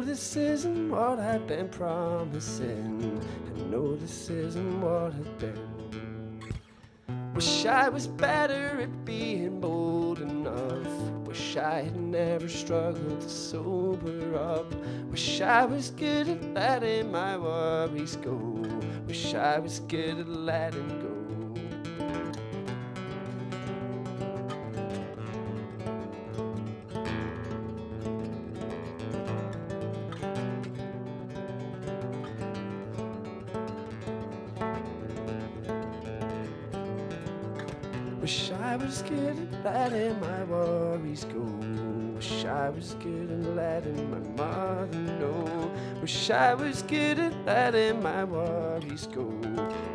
know this isn't what I've been promising. I know this isn't what I've been. Wish I was better at being bold enough. Wish I had never struggled to sober up. Wish I was good at letting my worries go. Wish I was good at letting go. Wish I was good at letting my worries go. Wish I was good at letting my mother know. Wish I was good at letting my worries go.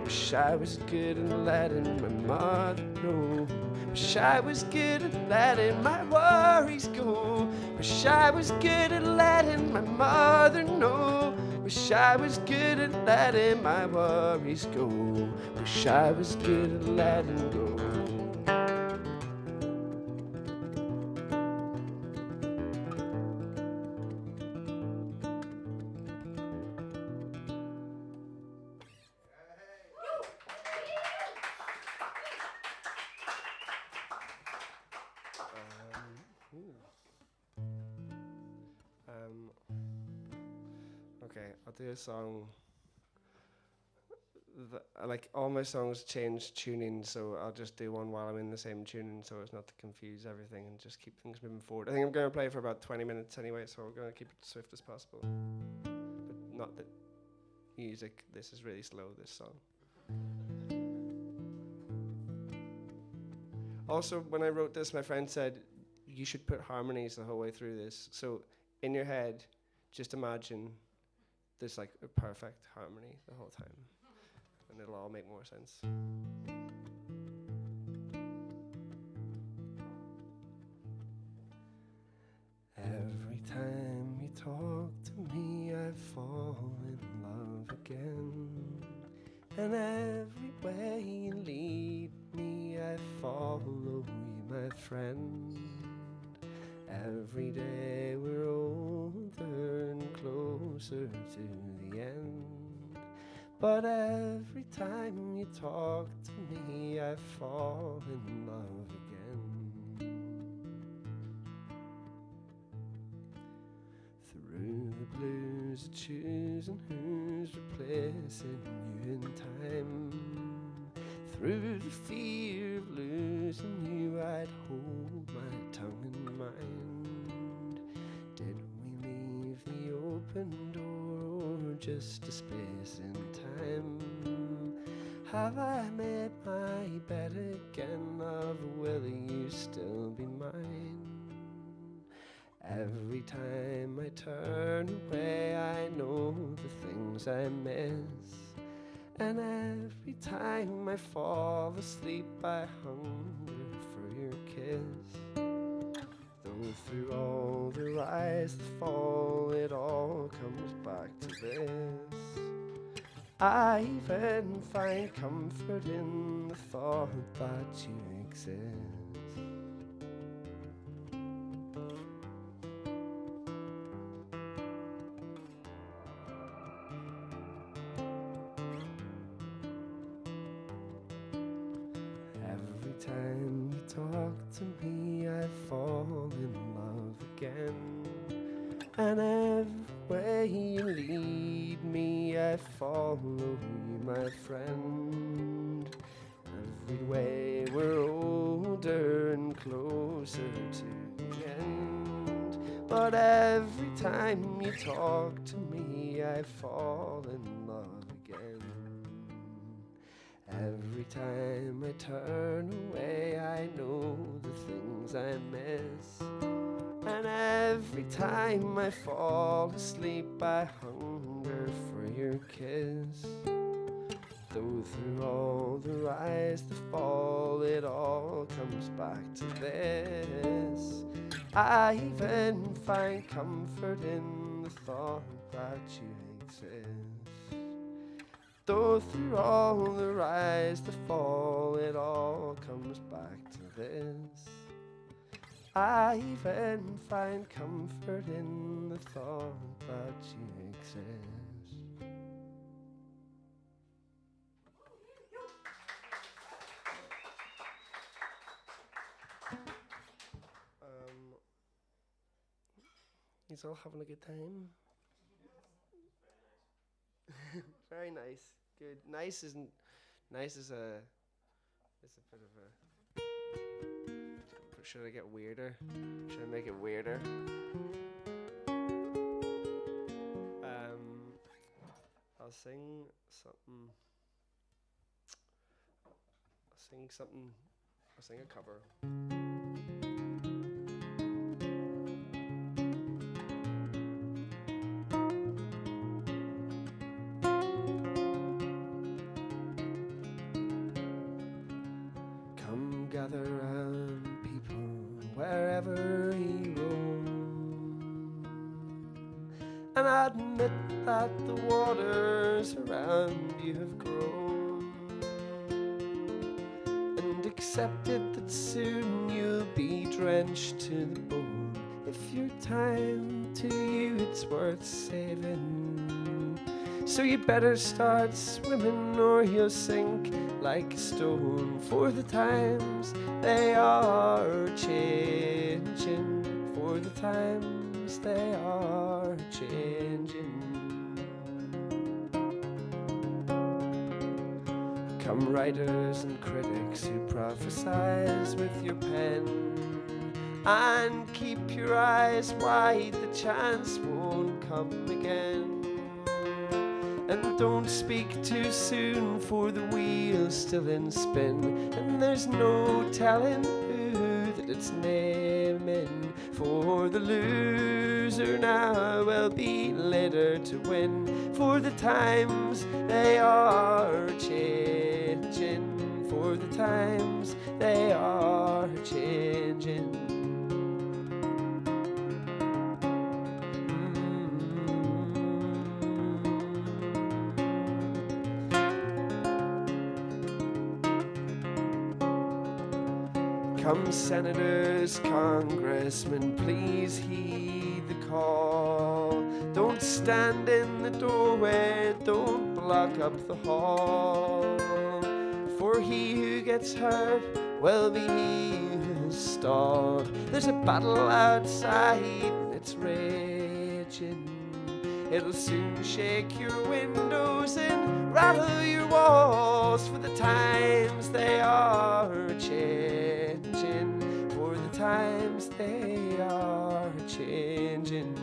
Wish I was good at letting my mother know. Wish I was good at letting my worries go. Wish I was good at letting my mother know. Wish I was good at letting my worries go. Wish I was good at letting go. Okay, I'll do a song. Like all my songs change tuning, so I'll just do one while I'm in the same tuning, so as not to confuse everything and just keep things moving forward. I think I'm going to play for about 20 minutes anyway, so we're going to keep it as swift as possible. But not the music. This is really slow, this song. Also, when I wrote this, my friend said, you should put harmonies the whole way through this. So in your head, just imagine there's like a perfect harmony the whole time. And it'll all make more sense. Every time you talk to me, I fall in love again. And every way you lead me, I follow you, my friend. Every day we're older and closer to the end. But every time you talk to me, I fall in love again. Through the blues of choosing who's replacing you in time. Through the fear of losing you, I'd hold my tongue in mind. Did we leave the open door or just a space in time? Have I made my bed again, of will you still be mine? Every time I turn away, I know the things I miss. And every time I fall asleep, I hunger for your kiss. Though through all the rise, the fall, it all comes back to this. I even find comfort in the thought that you exist. Every time you talk to me, I fall in love again. And every way you lead me, I follow you, my friend. Every way we're older and closer to the end. But every time you talk to me, I fall in love again. Every time I turn away, I know the things I miss. And every time I fall asleep, I hunger for your kiss. Though through all the rise, the fall, it all comes back to this. I even find comfort in the thought that you exist. Though through all the rise, the fall, it all comes back to this. I even find comfort in the thought that you exist. He's all having a good time. Very nice. Good. Nice isn't. Nice is a. It's a bit of a. Should I get weirder? Should I make it weirder? I'll sing something. I'll sing a cover. Come gather round, people, wherever ye roam, and admit that the waters around you have grown, and accepted that soon you'll be drenched to the bone. If your time to you it's worth saving, so you better start swimming or you'll sink like a stone. For the times they are changing, for the times they are changing. Come writers and critics who prophesize with your pen, and keep your eyes wide, the chance won't come again. And don't speak too soon, for the wheel's still in spin, and there's no telling who that it's naming. For the loser now will be later to win, for the times they are changing, for the times they are changing. Come senators, congressmen, please heed the call. Don't stand in the doorway, don't block up the hall. For he who gets hurt will be he who's stalled. There's a battle outside and it's raging. It'll soon shake your windows and rattle your walls, for the times they are changing, for the times they are changing.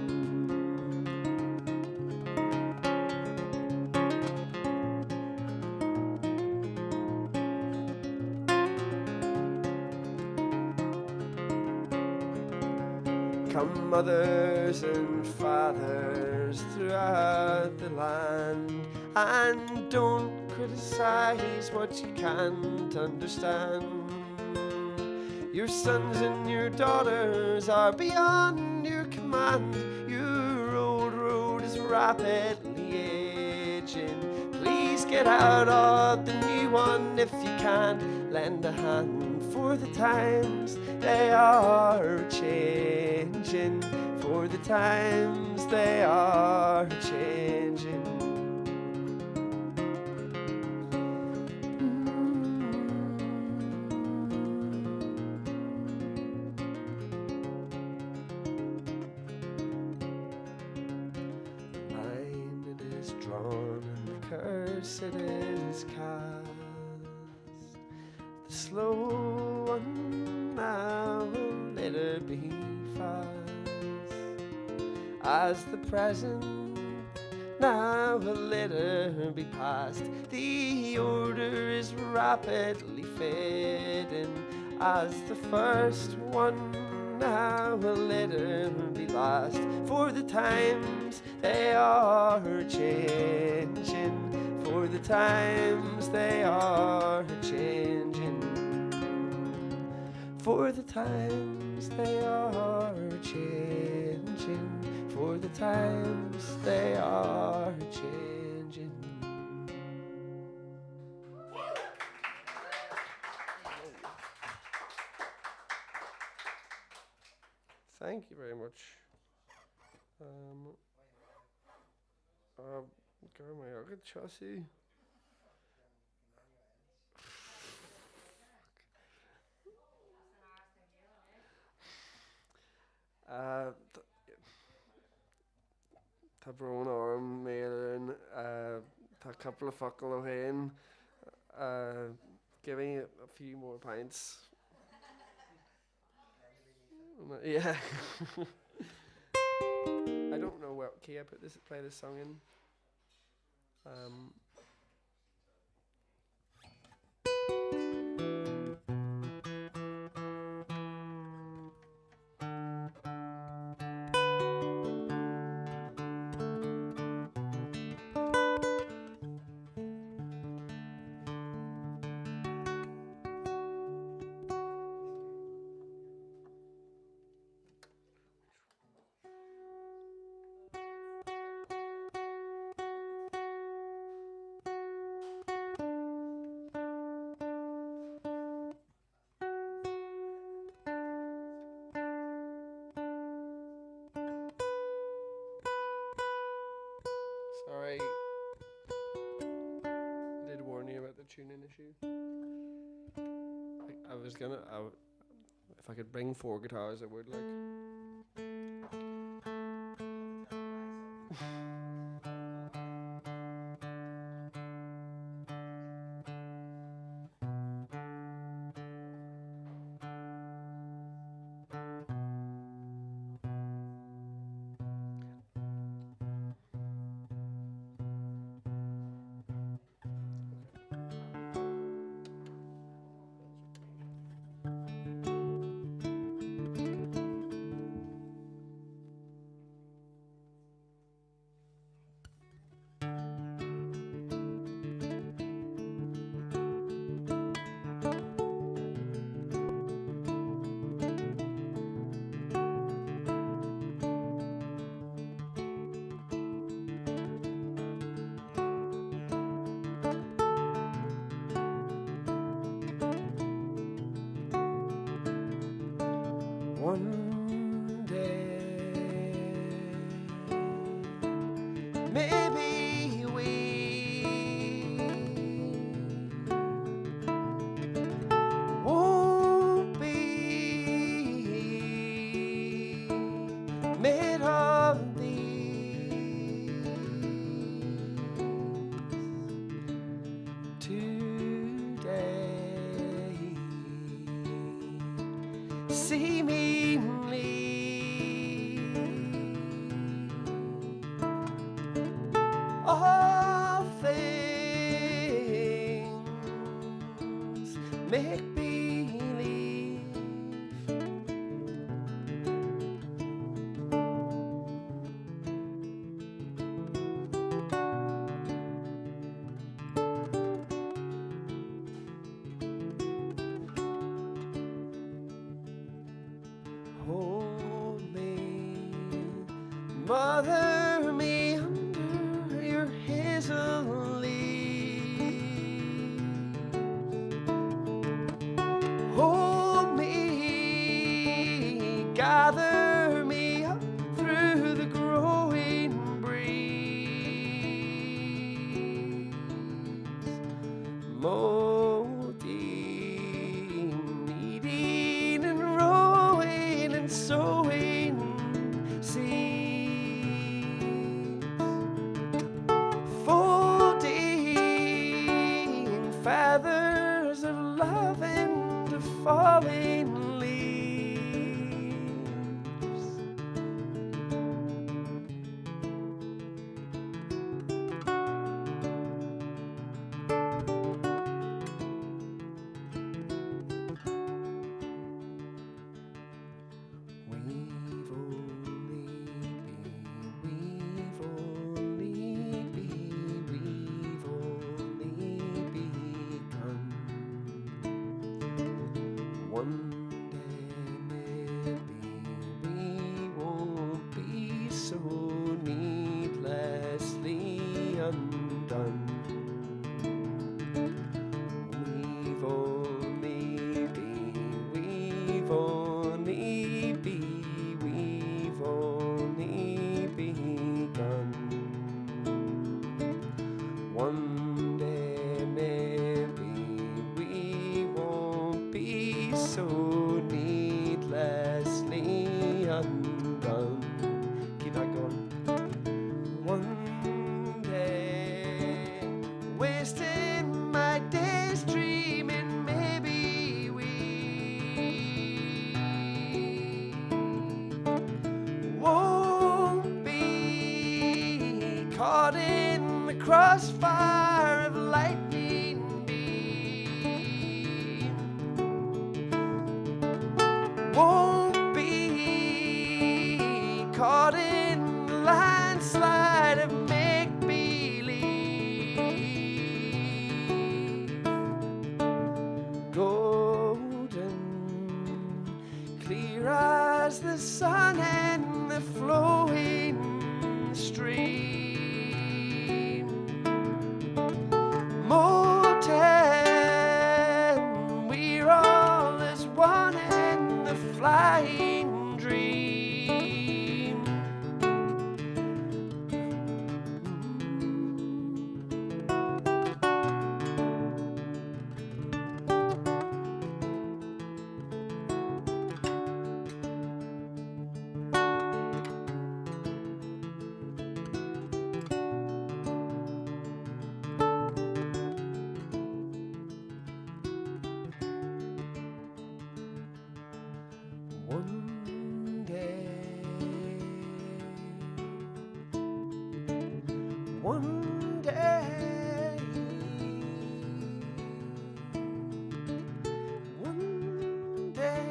Come mothers and fathers throughout the land, and don't criticize what you can't understand. Your sons and your daughters are beyond your command. Your old road is rapidly aging. Please get out of the new one if you can. Lend a hand, for the times they are changing, for the times they are changing. The line it is drawn and the curse it is cast. The slow one now will later be fast, as the present now will later be past. The order is rapidly fading, as the first one now will later be last. For the times they are changing, for the times they are changing, for the times they are changing, for the times they are changing. Thank you very much. Uh, Girl, my agad chassis. Tá brón orm méilerin, tá couple of focal o hain, giving it a few more pints. Yeah. I don't know what key I play this song in. Um, Sorry, I did warn you about the tuning issue. I was gonna, if I could bring 4 guitars, I would like. One day, maybe we won't be made of these today. Seemingly all things make believe. Hold me, mother me under your hazel leaves. Hold me, gather me up through the growing breeze. Molding, kneading and rowing and sowing seeds, folding feathers of love into falling leaves. so needlessly undone. Keep that going. One day, wasting my days dreaming maybe we won't be caught in the crossfire of lightning beam. Won't be caught in the landslide of make-believe. Golden, clear as the sun and the flowing stream. Molten, we're all as one in the flying dream. One day, one day, one day,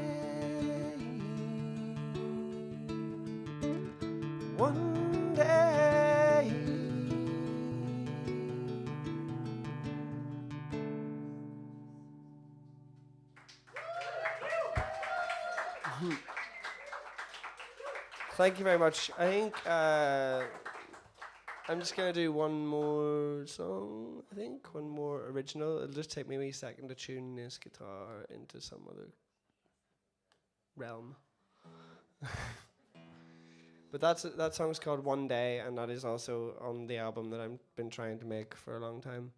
one day. Thank you very much. I think I'm just going to do one more song, I think. One more original. It'll just take me a wee second to tune this guitar into some other realm. But that song's called One Day, and that is also on the album that I've been trying to make for a long time.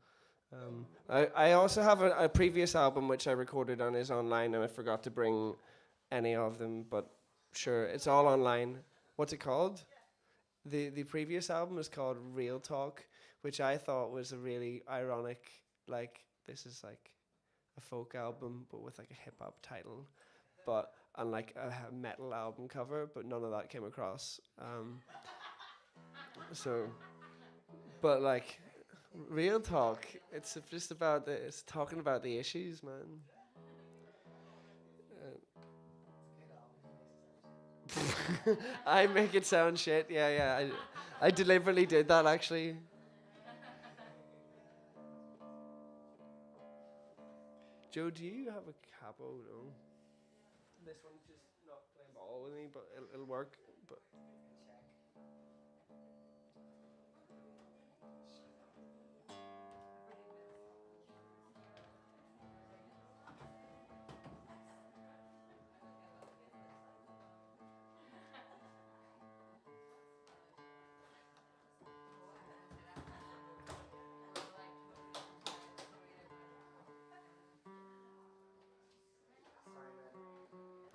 I also have a previous album which I recorded and is online, and I forgot to bring any of them, but sure, it's all online. What's it called? The previous album is called Real Talk, which I thought was a really ironic, like, this is like a folk album, but with like a hip hop title, and like a metal album cover, but none of that came across. So, but like, Real Talk, it's just about it's talking about the issues, man. I make it sound shit. Yeah. I deliberately did that, actually. Joe, do you have a capo? No. This one's just not playing ball with me, but it'll work. But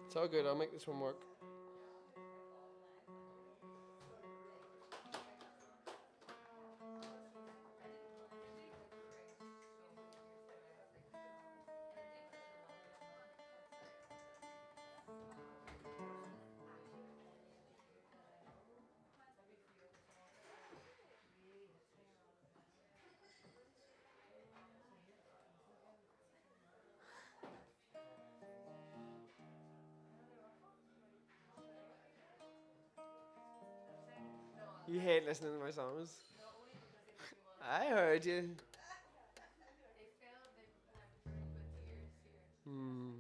it's all good. I'll make this one work. You hate listening to my songs. I heard you. Hmm.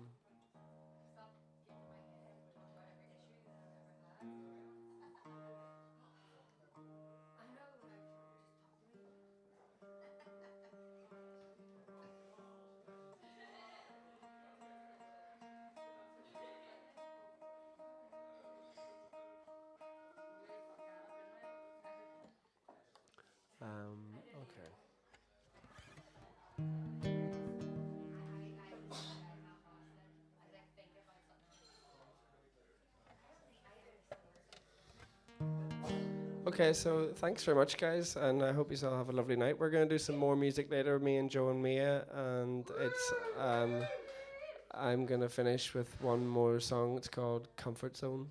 Okay. Okay, so thanks very much, guys, and I hope you all have a lovely night. We're going to do some more music later, me and Joe and Mia, and I'm going to finish with one more song. It's called Comfort Zone.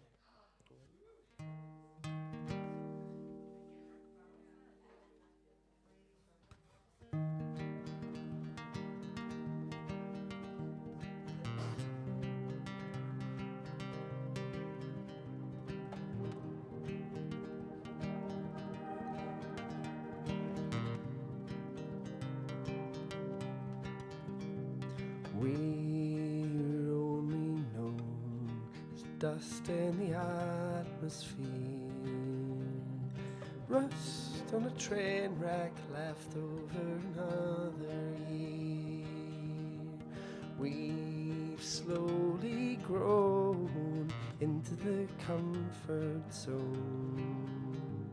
We're only known as dust in the atmosphere, rust on a train wreck left over another year. We've slowly grown into the comfort zone,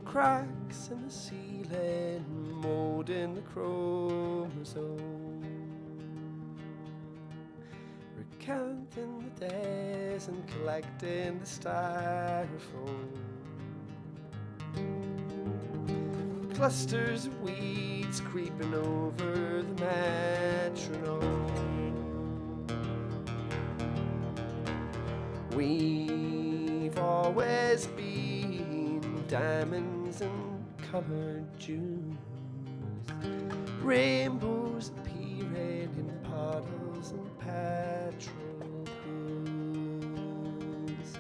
cracks in the ceiling, mold in the chromosome, counting the days and collecting the styrofoam. Clusters of weeds creeping over the metronome. We've always been diamonds and colored jewels, rainbows appearing in puddles and petrol pools,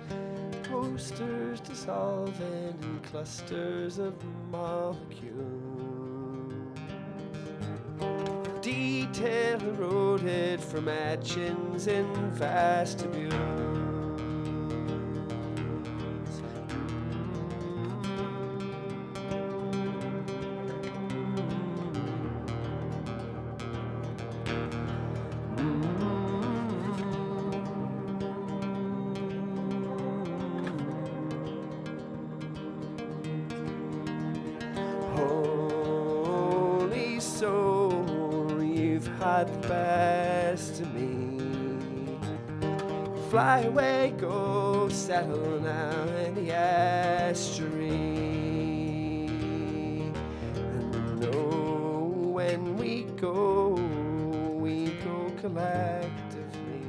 posters dissolving in clusters of molecules, detail eroded from etchings in vestibules. Holy soul, you've had the best of me. Fly away, go settle now in the estuary. And know when we go collectively,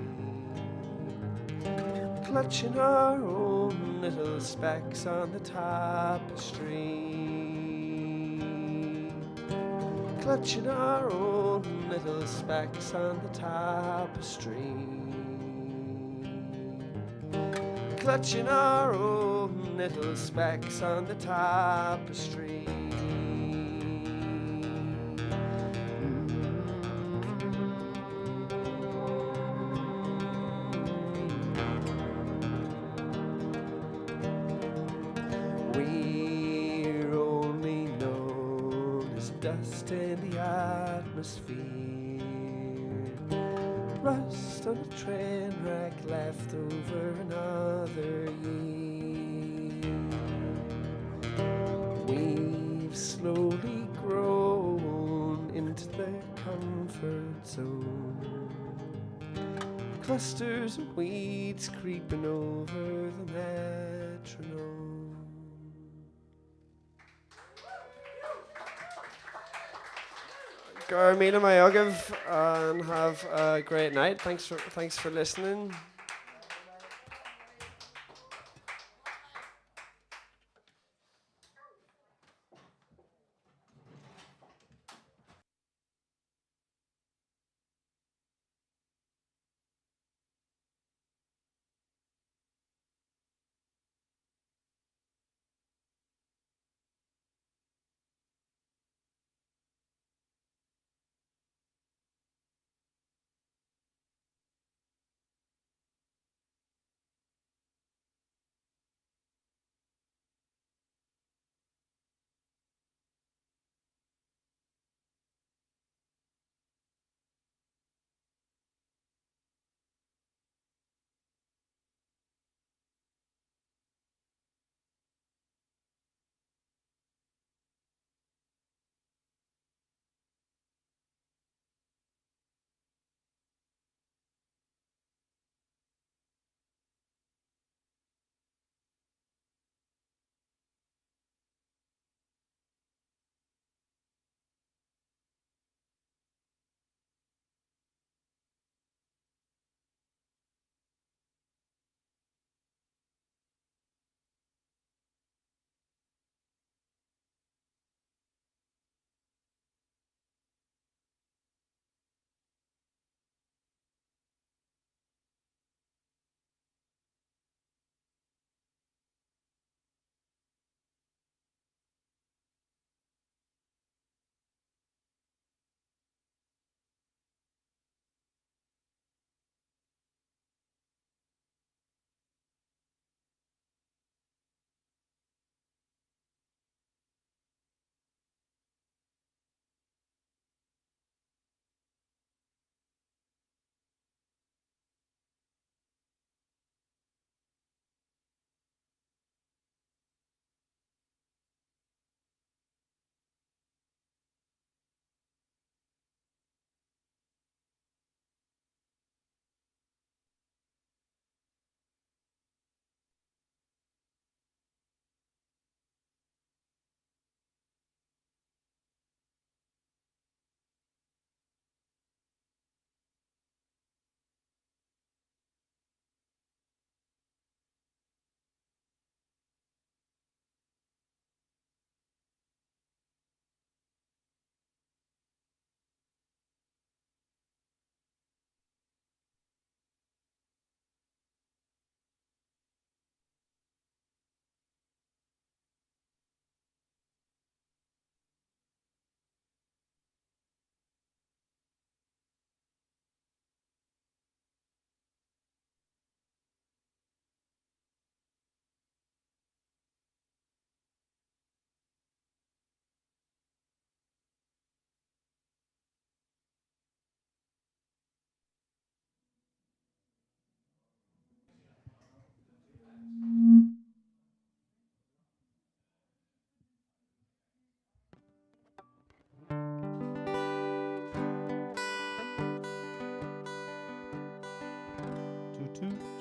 clutching our own little specks on the tapestry, clutching our own little specks on the tapestry, clutching our own little specks on the tapestry. We're only known as dust in the atmosphere, rust on a train wreck left over another year. We've slowly grown into the comfort zone, clusters of weeds creeping over the metronome. Gar míle mai agah and have a great night. Thanks for listening.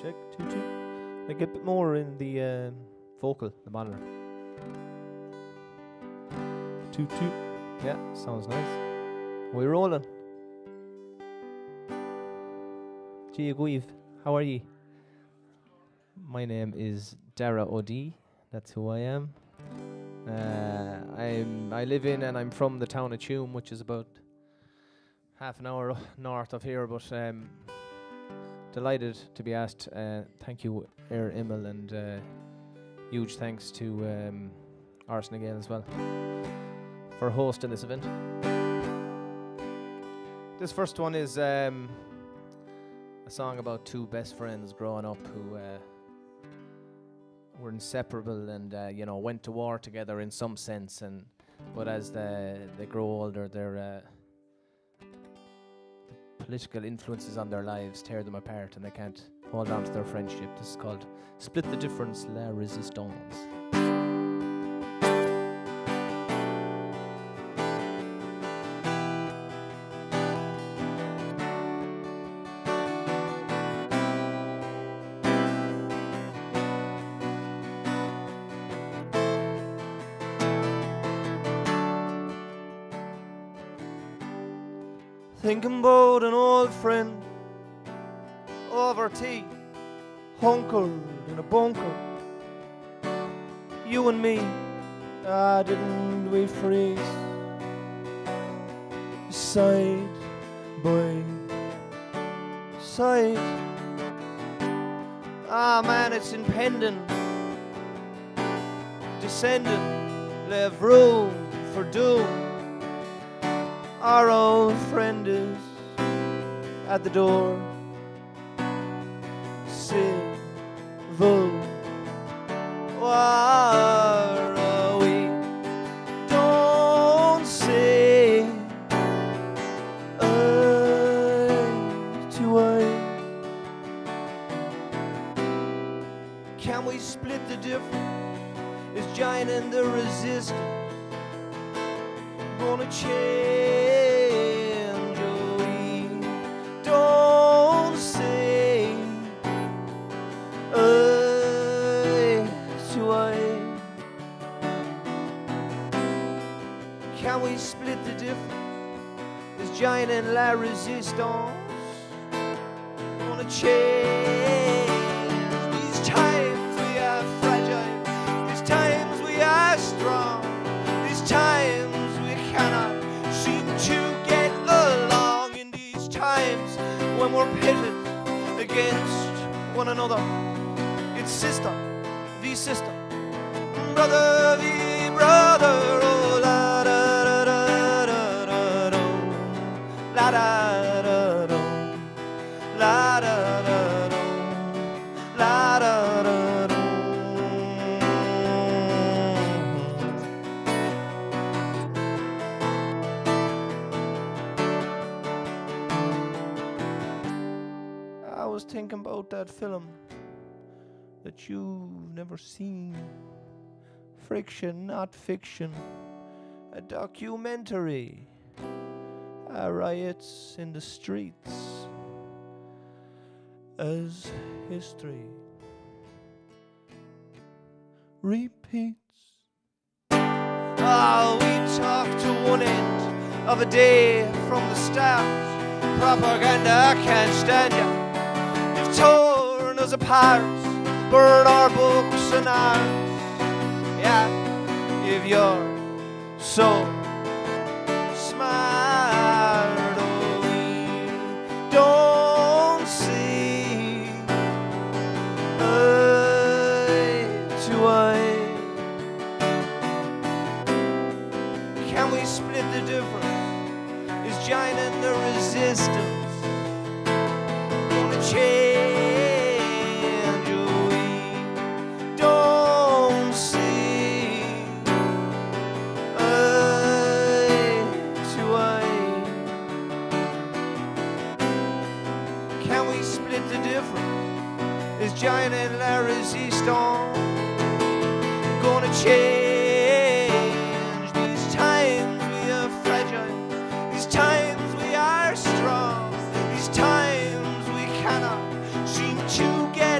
Check, 2-2. Like a bit more in the vocal, the monitor. 2-2. Yeah, sounds nice. We're rolling. Gia Guive, how are ye? My name is Dara O'D. That's who I am. I live in and I'm from the town of Tuam, which is about half an hour north of here, but delighted to be asked. Thank you, Imeall, and huge thanks to Arsenal Gale as well for hosting this event. This first one is a song about two best friends growing up who were inseparable and went to war together in some sense, but as they grow older, their political influences on their lives tear them apart and they can't hold on to their friendship. This is called Split the Difference, La Resistance. Thinking about an old friend over tea, hunkered in a bunker. You and me, didn't we freeze side by side? Man, it's impending, descending, leave room for doom. Our old friend is at the door. Civil war, we don't say eye to eye. Can we split the difference? Is giant and the resistance gonna change? Don't say eye to eye. Can we split the difference? Is giant and la resistance gonna change? These times we are fragile, these times we are strong, these times we cannot seem to get along. In these times when we're pitted against one another, it's sister v sister, brother v brother. Oh, la da da da da da do, la da da do, la da da do, la da da do. I was thinking about that film that you've never seen. Friction, not fiction. A documentary. Riots in the streets as history repeats. We talk to one end of a day from the start. Propaganda can't stand ya. You've torn us apart, burned our books and ours. Yeah, if you're so smart, oh, we don't see eye to eye. Can we split the difference? Is giant and the resistance gonna change? Giant and la resistance gonna change. These times we are fragile, these times we are strong, these times we cannot seem to get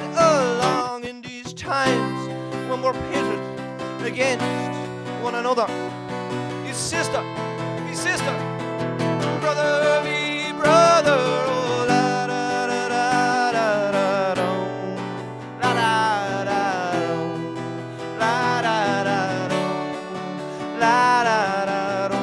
sister, brother, me brother. Oh, la da da da da da dum. La da da dum. La da da dum. La da da dum.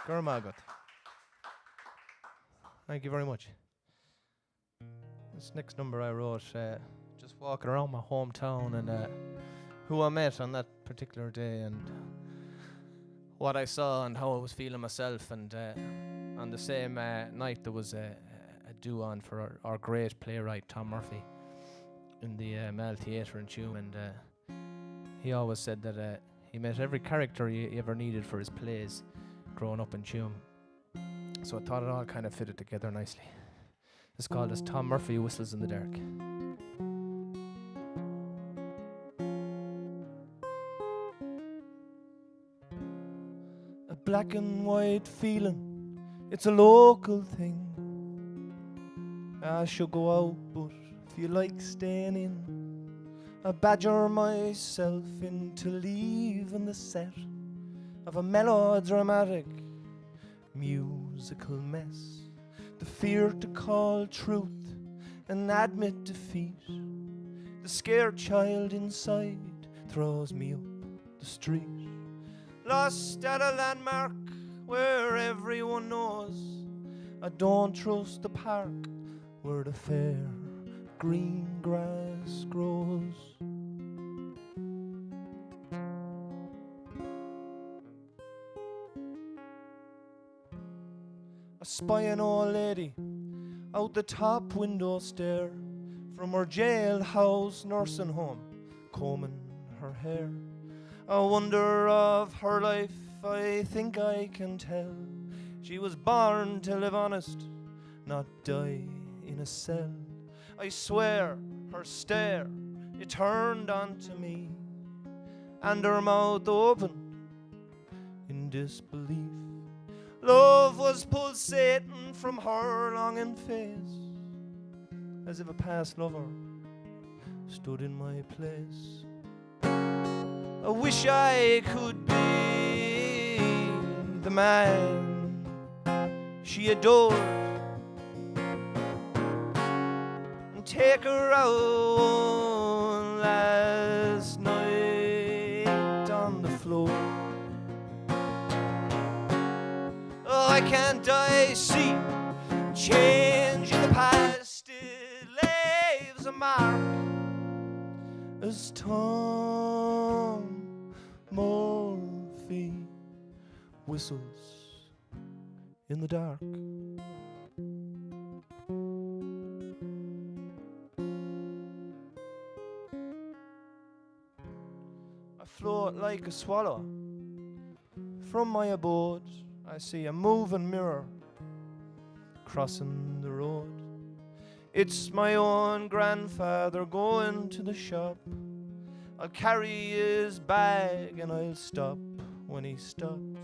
Gurmagat. Thank you very much. This next number I wrote, just walking around my hometown and who I met on that particular day and what I saw and how I was feeling myself. And on the same night there was a do on for our great playwright Tom Murphy in the Imeall Theatre in Tuam, and he always said that he met every character he ever needed for his plays growing up in Tuam. So I thought it all kind of fitted together nicely. It's called as Tom Murphy Whistles in the Dark. A black and white feeling, it's a local thing. I should go out, but feel like staying in. I badger myself into leaving the set of a melodramatic musical mess. The fear to call truth and admit defeat. The scared child inside throws me up the street. Lost at a landmark where everyone knows I don't trust the park where the fair green grass grows. I spy an old lady out the top window stair from her jailhouse nursing home, combing her hair. A wonder of her life I think I can tell. She was born to live honest, not die in a cell. I swear her stare, it turned onto me, and her mouth opened in disbelief. Love was pulsating from her longing face, as if a past lover stood in my place. I wish I could be the man she adored and take her out one last night on the floor. Why can't I see change in the past? It leaves a mark as Tom Murphy whistles in the dark. I float like a swallow from my abode. I see a moving mirror crossing the road. It's my own grandfather going to the shop. I'll carry his bag and I'll stop when he stops.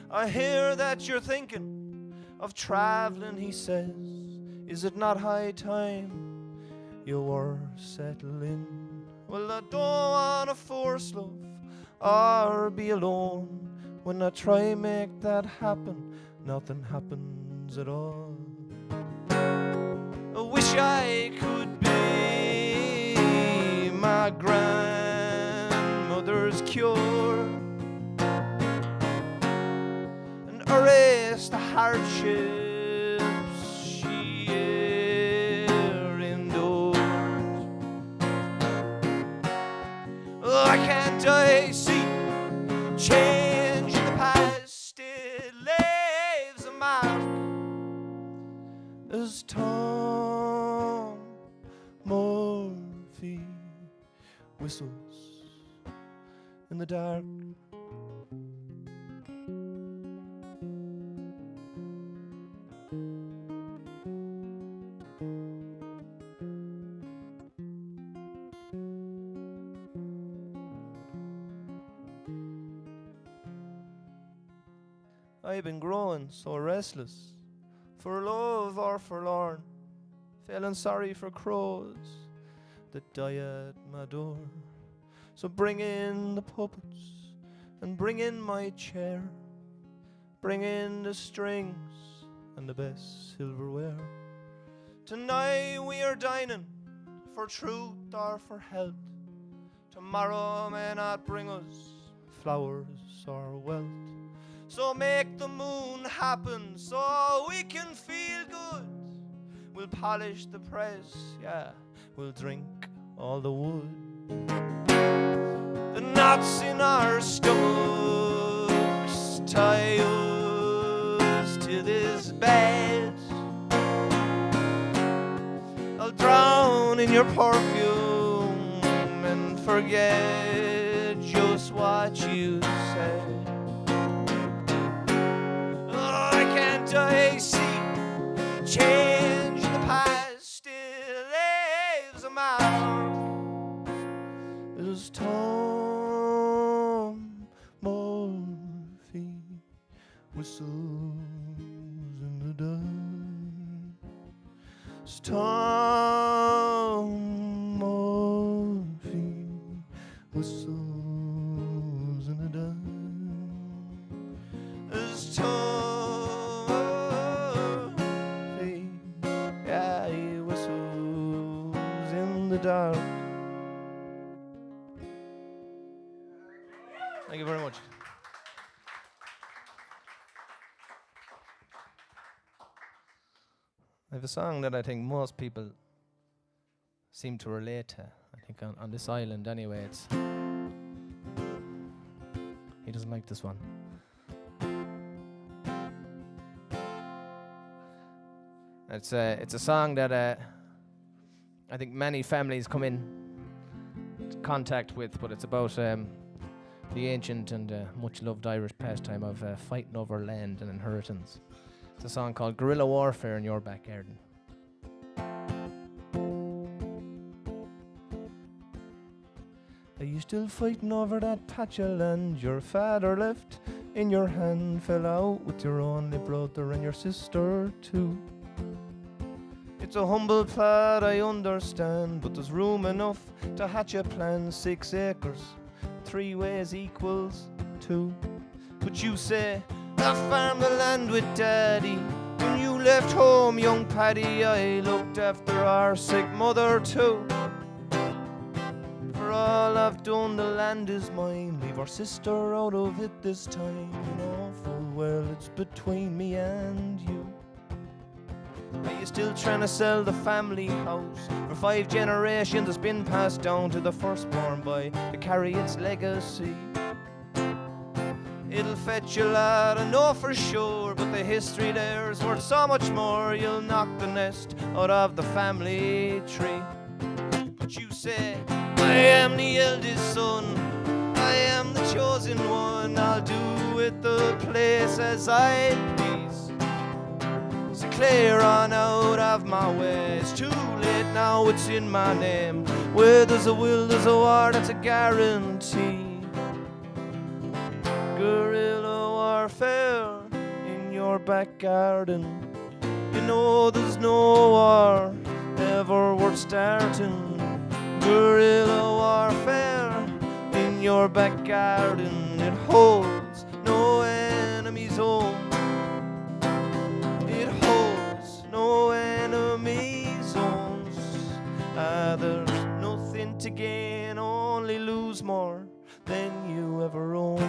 I hear that you're thinking of traveling, he says. Is it not high time you were settling? Well, I don't want to force love or be alone. When I try make that happen, nothing happens at all. I wish I could be my grandmother's cure and erase the hardships she endured. Oh, I can't I see change? As Tom Murphy whistles in the dark. I've been growing so restless, for love or forlorn, feeling sorry for crows that die at my door. So bring in the puppets and bring in my chair, bring in the strings and the best silverware. Tonight we are dining for truth or for health. Tomorrow may not bring us flowers or wealth. So make the moon happen so we can feel good. We'll polish the press, yeah, we'll drink all the wood. The knots in our stomachs tie us to this bed. I'll drown in your perfume and forget just what you said. Oh, I can't I see change the past still leaves a mark. There's Tom Murphy whistles in the dark. There's Tom Murphy whistles in the dark. There's Tom Murphy, yeah, he whistles in the dark. Thank you very much. I have a song that I think most people seem to relate to. I think on this island anyway, it's... He doesn't like this one. It's a song that I think many families come in contact with, but it's about the ancient and much loved Irish pastime of fighting over land and inheritance. It's a song called Guerrilla Warfare in Your Back Garden. Are you still fighting over that patch of land your father left? In your hand fell out with your only brother and your sister too. It's a humble plot, I understand, but there's room enough to hatch a plan. 6 acres, 3 ways equals 2. But you say, I farmed the land with Daddy. When you left home, young Paddy, I looked after our sick mother too. For all I've done, the land is mine. Leave our sister out of it this time. You know full well it's between me and you. Are you still trying to sell the family house? For 5 generations it's been passed down to the firstborn boy to carry its legacy. It'll fetch a lot, I know for sure, but the history there's worth so much more. You'll knock the nest out of the family tree. But you say, I am the eldest son, I am the chosen one. I'll do with the place as I please. So clear on out of my way. It's too late now, it's in my name. Where there's a will, there's a war, that's a guarantee. Guerrilla warfare in your back garden. You know there's no war ever worth starting. Guerrilla warfare in your back garden. It holds no enemy's home. It holds no enemy's zones. There's nothing to gain, only lose more than you ever own.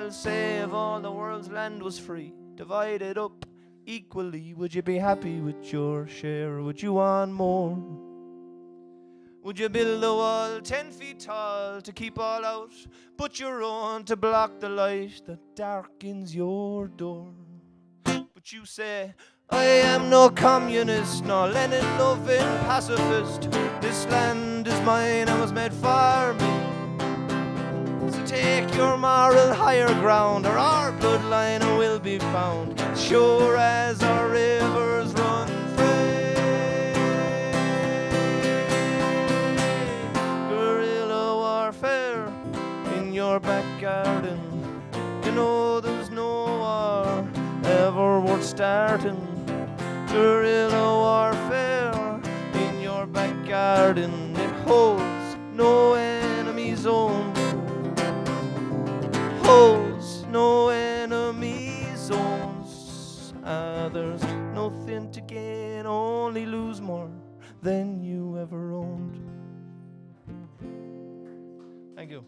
Say if all the world's land was free, divided up equally, would you be happy with your share, or would you want more? Would you build a wall 10 feet tall to keep all out, but your own to block the light that darkens your door? But you say, I am no communist, nor Lenin-loving pacifist. This land is mine and was made for me. Take your moral higher ground, or our bloodline will be found. Sure as our rivers run garden. You know there's no war ever worth starting. Guerrilla warfare in your back garden. It holds no enemy zone. Holds no enemy zones. There's nothing to gain, only lose more than you ever owned. Thank you.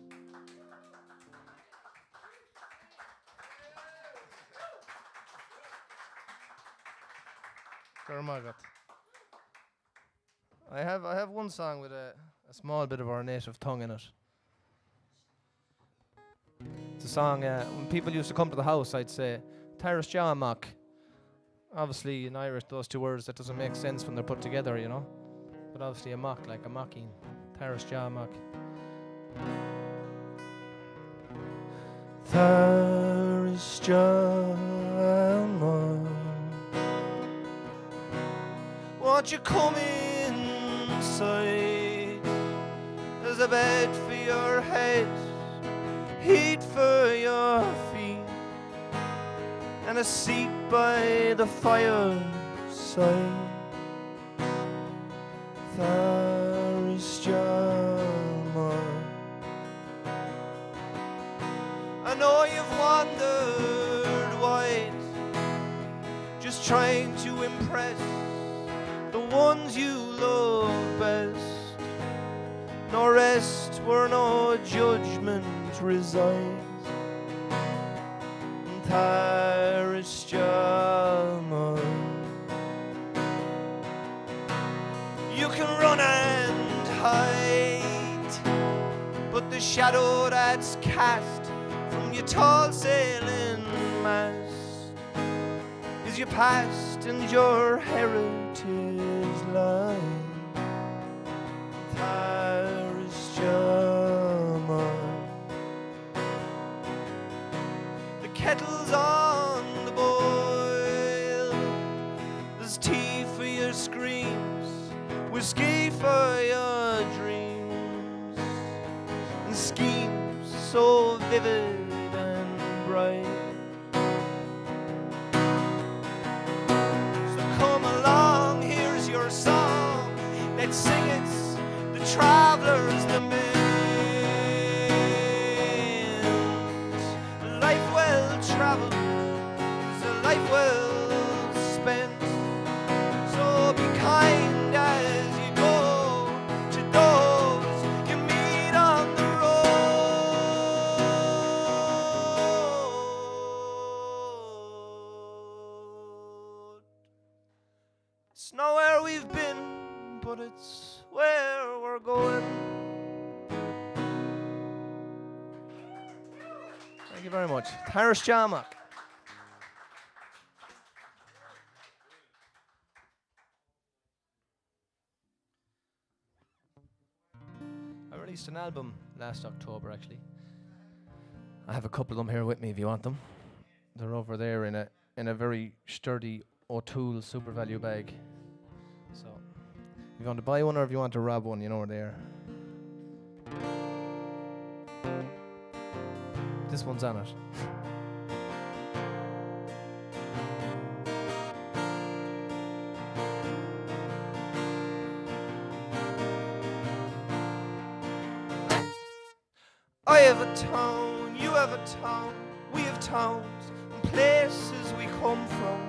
I have one song with a small bit of our native tongue in it. It's a song when people used to come to the house, I'd say, Taras Jamak. Obviously in Irish those two words, that doesn't make sense when they're put together, you know. But obviously a mock, like a mocking. Taras Jamak. Taras Jamak. Won't you come inside? There's a bed for your head, heat for your feet, and a seat by the fireside. Taras Jamak. I know you've wandered wide, just trying to impress the ones you love best. No rest where no judgment resides. Taras Jamak. You can run and hide, but the shadow that's cast from your tall sailing mast is your past and your heritage line. Taras Jamak. The kettle's on the boil, there's tea for your screams, whiskey for your dreams, and schemes so vivid and bright. So come along, here's your song, let's sing it, the traveler's lament. A life well traveled is a life well spent. So be kind as you go to those you meet on the road. It's not where we've been, but it's where we're going. Thank you very much. Taras Jamak. I released an album last October, actually. I have a couple of them here with me if you want them. They're over there in a very sturdy O'Toole Super Value bag. So if you want to buy one or if you want to rob one, you know where they are. This one's on it. I have a town, you have a town, we have towns and places we come from.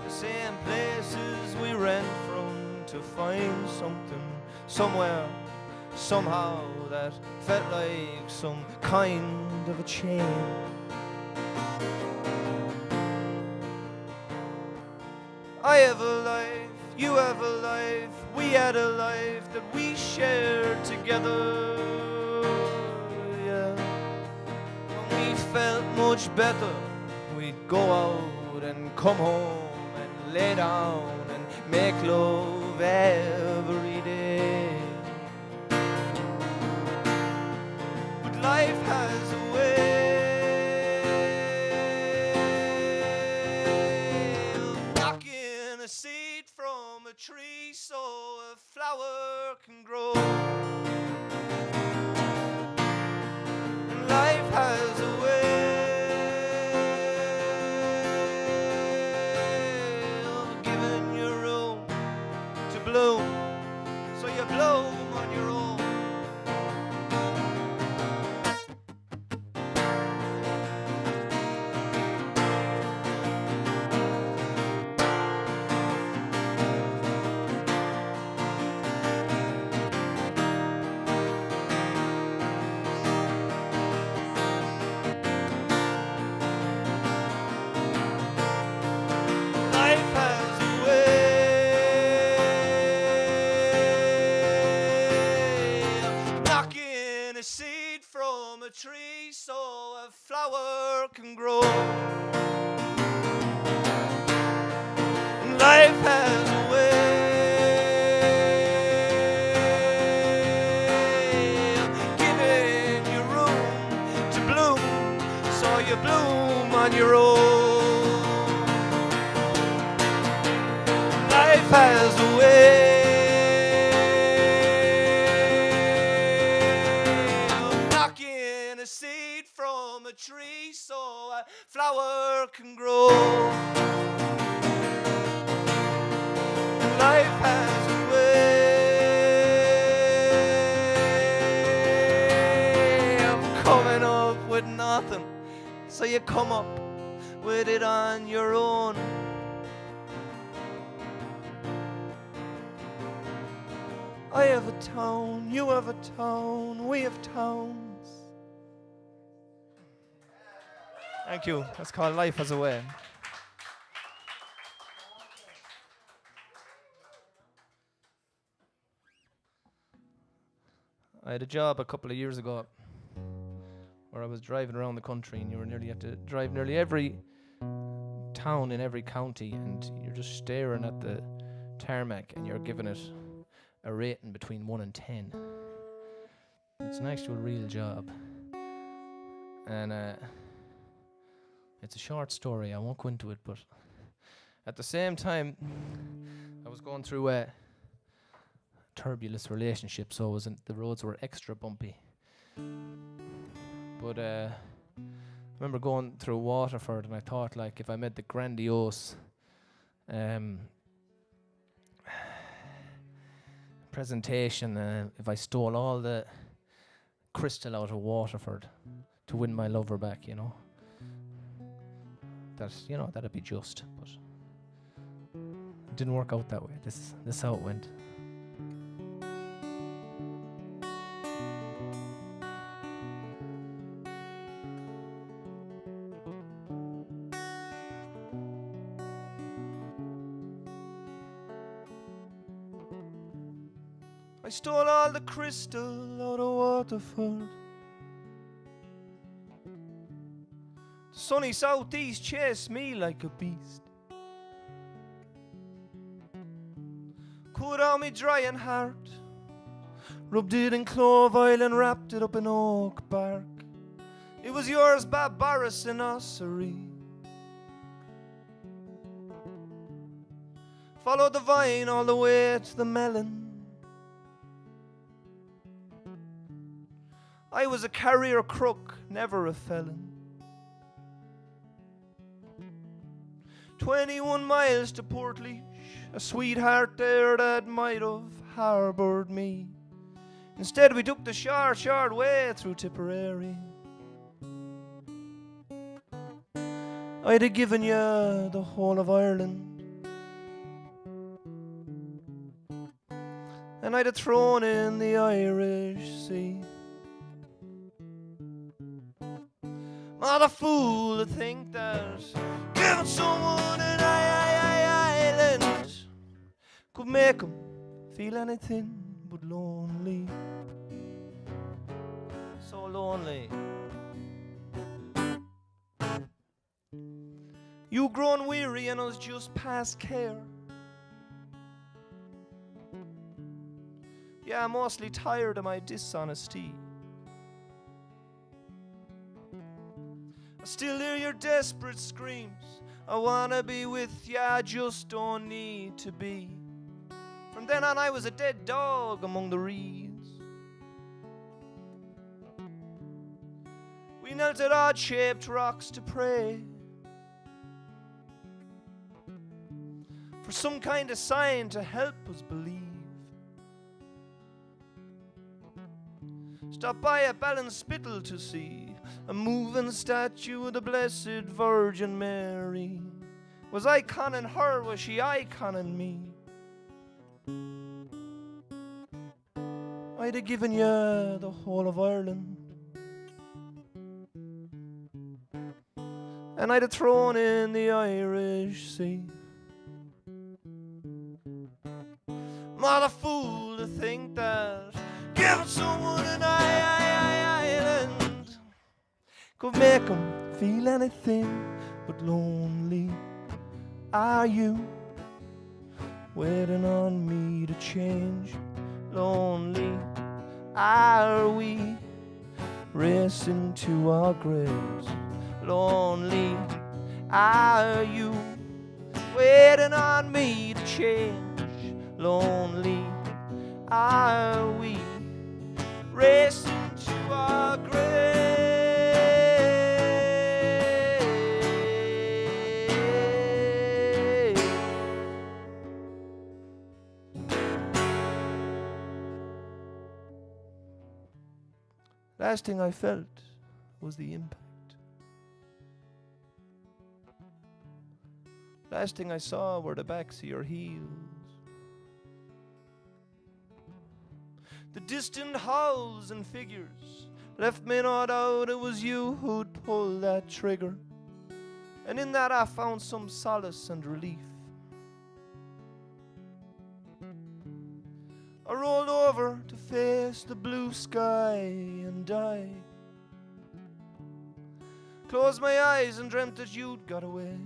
The same places we ran from to find something, somewhere, somehow that felt like some kind of a chain. I have a life, you have a life, we had a life that we shared together. Yeah. When we felt much better, we'd go out and come home and lay down and make love every day. But life has a way of knocking a seed from a tree so a flower can grow. tree so a flower can grow. And life has a way of giving you room to bloom, so you bloom on your own. Life has a way seed from a tree so a flower can grow. And life has a way of coming up with nothing, so you come up with it on your own. I have a town, you have a town, we have towns. Thank you. That's called Life Has a Way. I had a job a couple of years ago where I was driving around the country, and you had to drive nearly every town in every county, and you're just staring at the tarmac and you're giving it a rating between 1 and 10. It's an actual real job. And it's a short story, I won't go into it, but at the same time, I was going through a turbulent relationship, so the roads were extra bumpy. But I remember going through Waterford, and I thought, like, if I made the grandiose presentation, if I stole all the crystal out of Waterford to win my lover back, that'd be just, but it didn't work out that way. This is how it went. I stole all the crystal out of Waterford. The sunny southeast chased me like a beast. Cut out me drying heart, rubbed it in clove oil and wrapped it up in oak bark. It was yours, barbarous and ossery. Followed the vine all the way to the melon. I was a carrier crook, never a felon. 21 miles to Portlaoise, a sweetheart there that might have harboured me. Instead we took the short way through Tipperary. I'd have given you the whole of Ireland, and I'd have thrown in the Irish Sea. Not a fool to think that giving someone an island could make him feel anything but lonely. So lonely. You grown weary and us just past care. Yeah, I'm mostly tired of my dishonesty. Still hear your desperate screams. I wanna be with ya, I just don't need to be. From then on I was a dead dog among the reeds. We knelt at odd-shaped rocks to pray for some kind of sign to help us believe. Stop by a Ballinspittle to see a moving statue of the Blessed Virgin Mary. Was I conning her? Was she iconing me? I'd have given you the whole of Ireland, and I'd have thrown in the Irish Sea. Not a fool to think that giving someone an island could make 'em feel anything but lonely. Are you waiting on me to change? Lonely. Are we racing to our graves? Lonely. Are you waiting on me to change? Lonely. Are we racing to our graves? Last thing I felt was the impact. Last thing I saw were the backs of your heels. The distant howls and figures left me no doubt it was you who'd pull that trigger. And in that I found some solace and relief. I rolled over to face the blue sky and die. Closed my eyes and dreamt that you'd got away.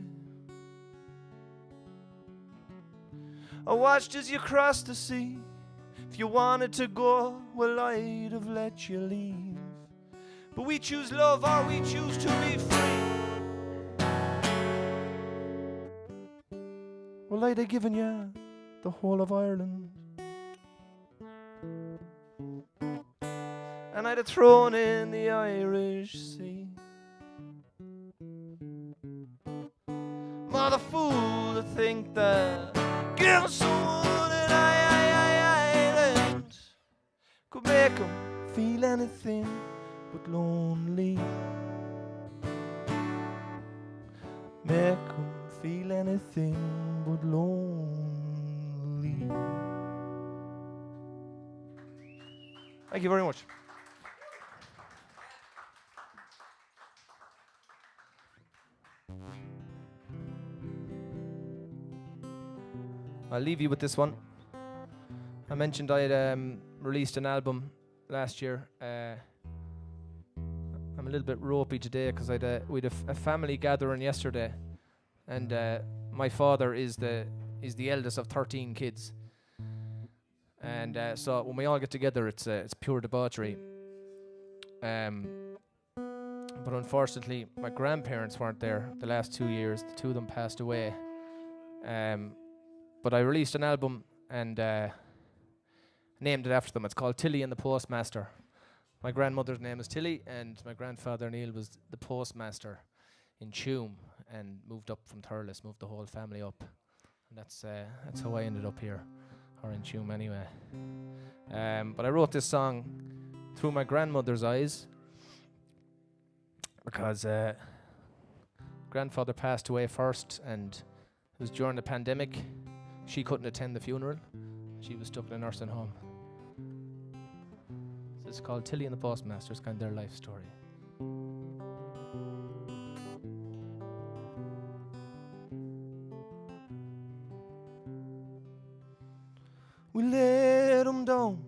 I watched as you crossed the sea. If you wanted to go, well, I'd have let you leave. But we choose love or we choose to be free. Well, I'd have given you the whole of Ireland, and I'd have thrown in the Irish Sea. Mother fool to think that give someone an island could make 'em feel anything but lonely. Make 'em feel anything but lonely. Thank you very much. I'll leave you with this one. I mentioned I'd released an album last year. I'm a little bit ropey today because we had a family gathering yesterday, and my father is the eldest of 13 kids, and so when we all get together, it's pure debauchery. But unfortunately, my grandparents weren't there the last 2 years. The two of them passed away. But I released an album and named it after them. It's called Tilly and the Postmaster. My grandmother's name is Tilly, and my grandfather Neil was the postmaster in Tuam and moved up from Thurles, moved the whole family up. And that's how I ended up here, or in Tuam anyway. But I wrote this song through my grandmother's eyes because grandfather passed away first, and it was during the pandemic. She couldn't attend the funeral. She was stuck in a nursing home. So it's called Tilly and the Postmaster. It's kind of their life story. We laid 'em down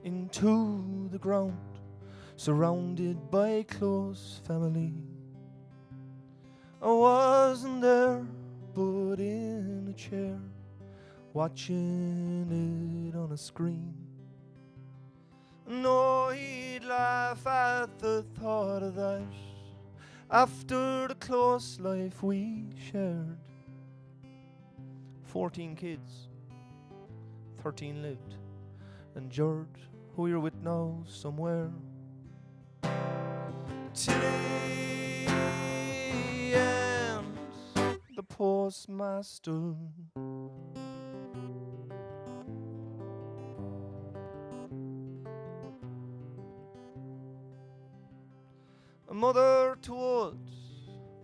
into the ground, surrounded by close family. I wasn't there, but in a chair, watching it on a screen. No, he'd laugh at the thought of that after the close life we shared. 14 kids, 13 lived, and George, who you're with now somewhere. Tilly and the postmaster. A mother too old,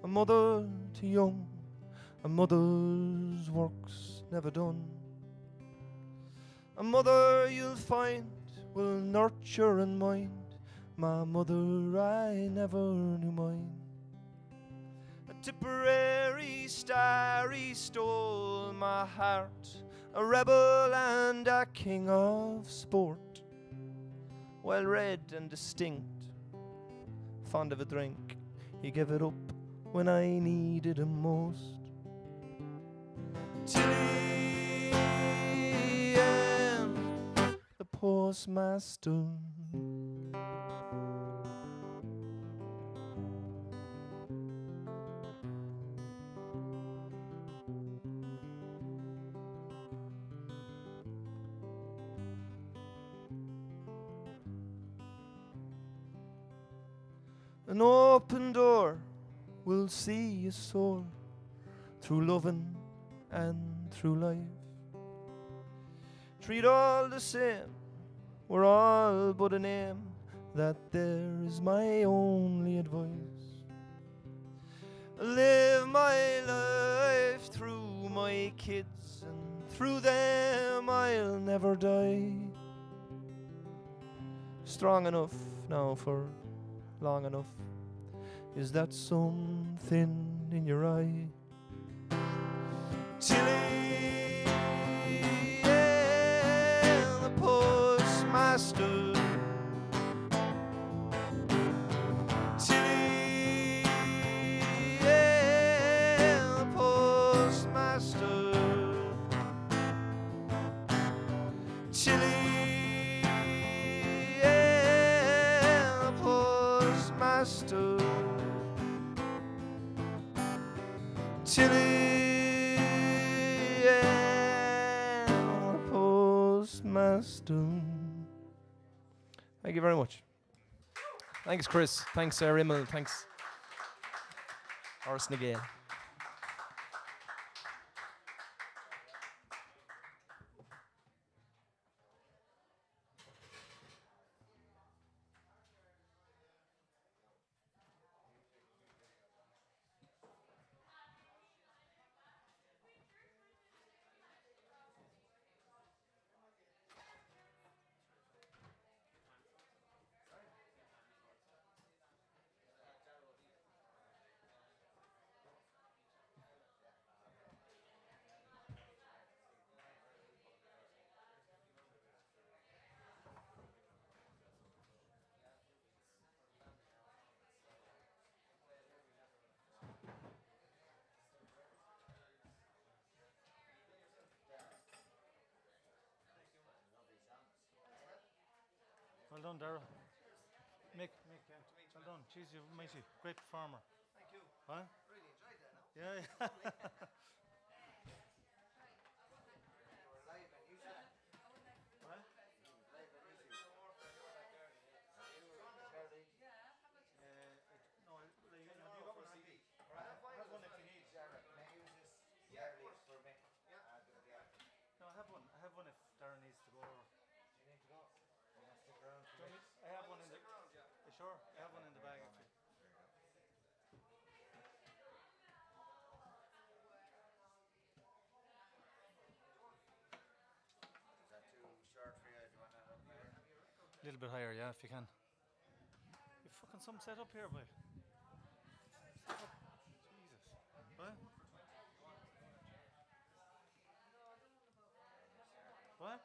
a mother too young, a mother's work's never done. A mother you'll find will nurture and mind. My mother, I never knew mine. A Tipperary starry stole my heart, a rebel and a king of sport, well read and distinct, fond of a drink, he gave it up when I needed him most. Tilly and the postmaster. An open door will see you soar through loving and through life. Treat all the same, we're all but a name. That there is my only advice. Live my life through my kids, and through them I'll never die. Strong enough now for long enough. Is that something in your eye? Tilly and the postmaster. Tilly and the postmaster. Tilly and the postmaster. Tilly and the postmaster. Thank you very much. Thanks, Chris. Thanks, Imeall. Thanks, Horace Nagale. Well done, Darrell. Mick, well done. Jeez, you're mighty. Great performer. Thank you. Huh? Really enjoyed that, no? Yeah. You were live and you said What? live and you said. No, you got one CD. Have one if you need. Jared, can I use this? Yeah, of course. For me. No, I have one. I have one if Darren needs to go over. You need to go. You want to stick around for Do you want this? me- I have one in the. Sure, I have one in the bag actually. Is that too short for you? Do you want that up there? A little bit higher, yeah, if you can. You fucking some set up here, boy. Set up. Jesus. What? What?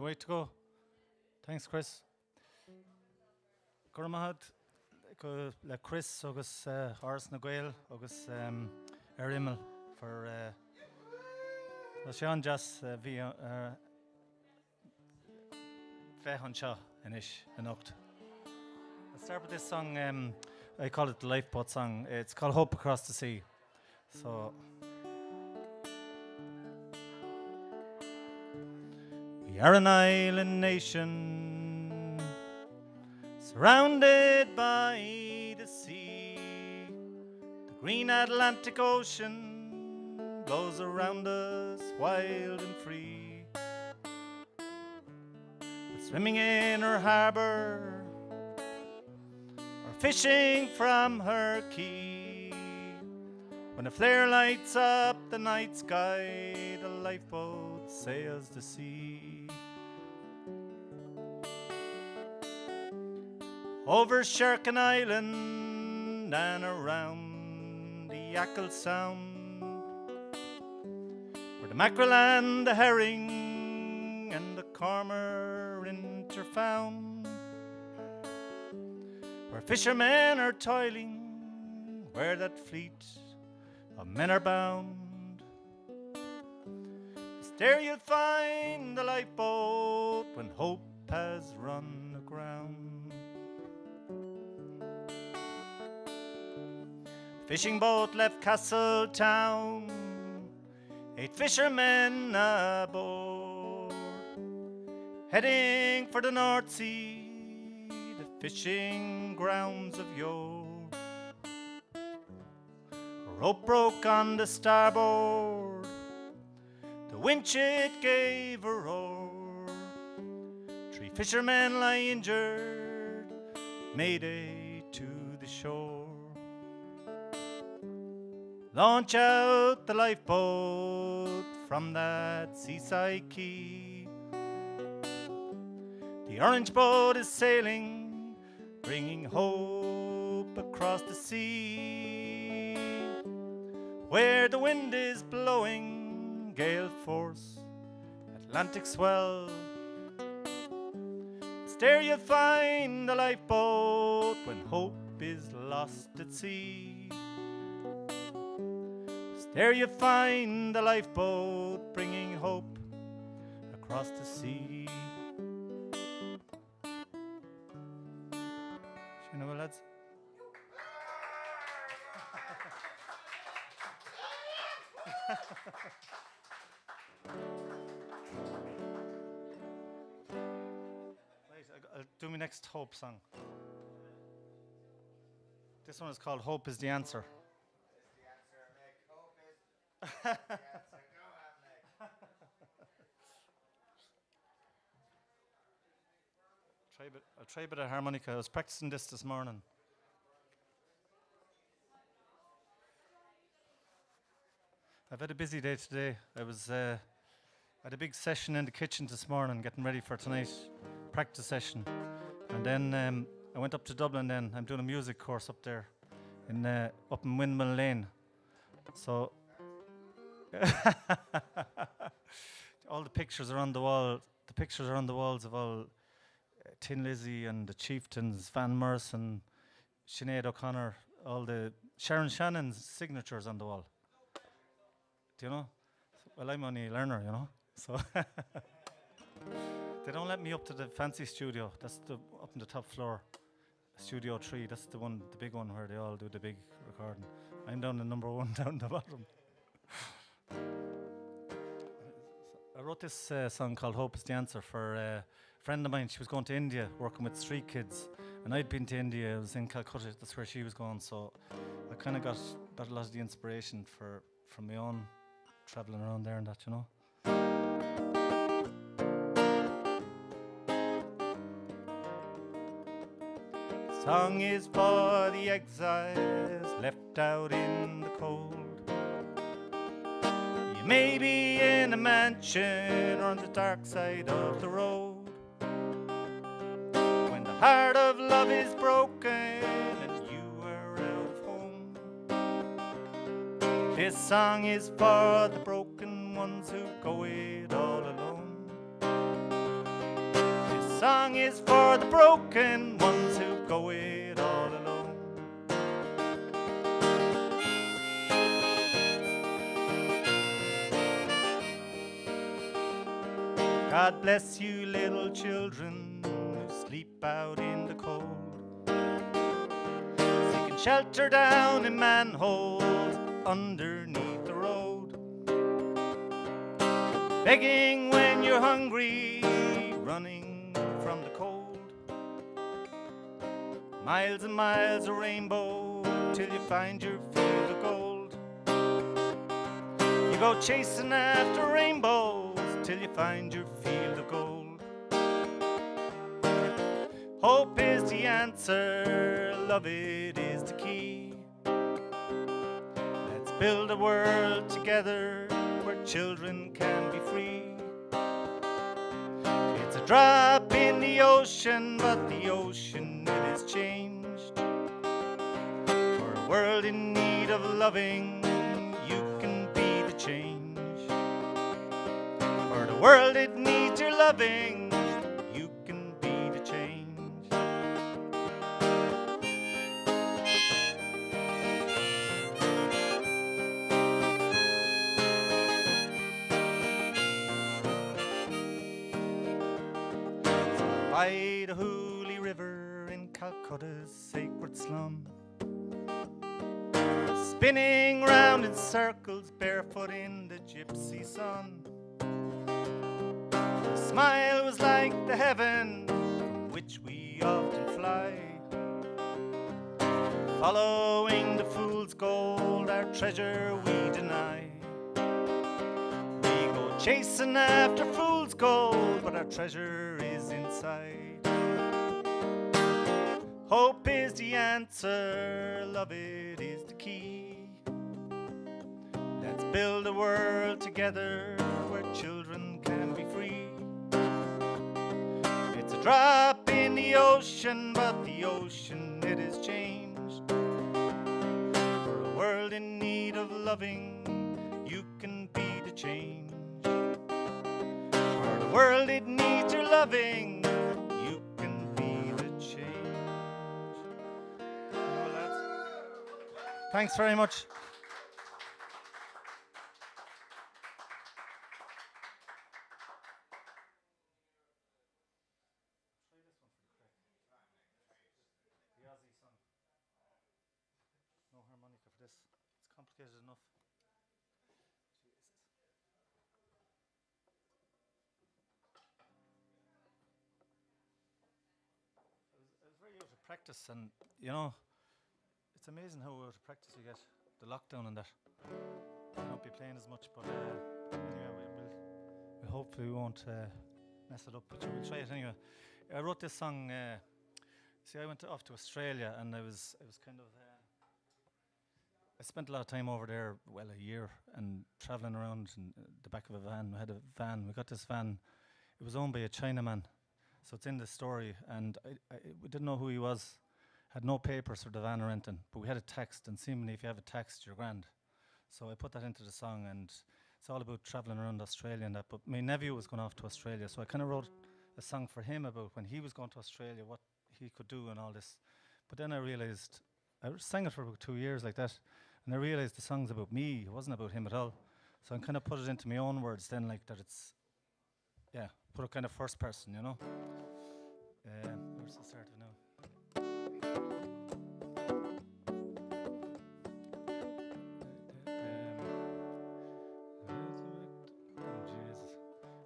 way to go. Thanks, Chris. Gurmahad, go le Chris agus Horace na Gael agus Imeall for Sean Jas via Fehan Shaw inish anocht. Let's start with this song. I call it the lifeboat song. It's called Hope Across the Sea. So we are an island nation surrounded by the sea. The green Atlantic Ocean blows around us wild and free. We're swimming in her harbour or fishing from her quay. When a flare lights up the night sky, the lifeboat sails the sea. Over Sherkin Island and around the Achill Sound, where the mackerel and the herring and the cormorant are found, where fishermen are toiling, where that fleet of men are bound. There you'll find the lifeboat when hope has run aground. Fishing boat left Castle Town, 8 fishermen aboard, heading for the North Sea, the fishing grounds of yore. A rope broke on the starboard, the winch it gave a roar. 3 fishermen lie injured, Mayday to the shore. Launch out the lifeboat from that seaside quay. The orange boat is sailing, bringing hope across the sea. Where the wind is blowing, gale force, Atlantic swell. It's there you'll find the lifeboat when hope is lost at sea. There you find the lifeboat bringing hope across the sea. You know, lads. Right, I'll do my next hope song. This one is called Hope is the Answer. I'll try a bit of harmonica. I was practicing this morning. I've had a busy day today. I had a big session in the kitchen this morning, getting ready for tonight's practice session, and then I went up to Dublin. Then I'm doing a music course up there, up in Windmill Lane. So. All the pictures are on the wall. The pictures are on the walls of all Tin Lizzy and the Chieftains, Van Morrison, Sinead O'Connor, all the Sharon Shannon's signatures on the wall. Do you know? Well, I'm only a learner, you know. So they don't let me up to the fancy studio. That's up on the top floor, Studio 3. That's the big one where they all do the big recording. I'm down the number 1 down the bottom. I wrote this song called Hope is the Answer for a friend of mine. She was going to India working with street kids, and I'd been to India. I was in Calcutta, that's where she was going, so I kind of got a lot of the inspiration from my own travelling around there and that, you know. The song is for the exiles left out in the cold. Maybe in a mansion on the dark side of the road, when the heart of love is broken and you are out of home. This song is for the broken ones who go it all alone. song is for the broken ones who go it all alone. God bless you little children who sleep out in the cold, seeking shelter down in manholes underneath the road, begging when you're hungry, running from the cold. Miles and miles of rainbow till you find your field of gold. You go chasing after rainbows till you find your field of gold. Hope is the answer, love it is the key. Let's build a world together where children can be free. It's a drop in the ocean, but the ocean it has changed. For a world in need of loving, you can be the change. For the world it needs your loving, you can be the change. By the Hooghly River in Calcutta's sacred slum, spinning round in circles barefoot in the gypsy sun, her smile was like the heaven from which we often fly. Following the fool's gold, our treasure we deny. We go chasing after fool's gold, but our treasure is inside. Hope is the answer, love it is the key. Let's build a world together where children can be free. It's a drop in the ocean, but the ocean it has changed. For a world in need of loving, you can be the change. For the world it needs your loving, you can be the change. Well, lads. Thanks very much. The Aussie song. No harmonica for this. It's complicated enough. I was very out of practice, and you know, it's amazing how out of practice you get. The lockdown and that. I won't be playing as much, but anyway, we hopefully won't mess it up. But we'll try it anyway. I wrote this song. See, I went off to Australia, and I was kind of. I spent a lot of time over there, well, a year, and traveling around in the back of a van. We had a van. We got this van. It was owned by a Chinaman, so it's in the story. And we didn't know who he was. Had no papers for the van or anything, but we had a text, and seemingly if you have a text, you're grand. So I put that into the song, and it's all about traveling around Australia and that. But my nephew was going off to Australia, so I kind of wrote a song for him about when he was going to Australia, what he could do and all this. But then I realized, I sang it for about 2 years like that, and I realized the song's about me. It wasn't about him at all. So I kind of put it into my own words then, like that it's, yeah, put it kind of first person, you know. Where's the start of it now?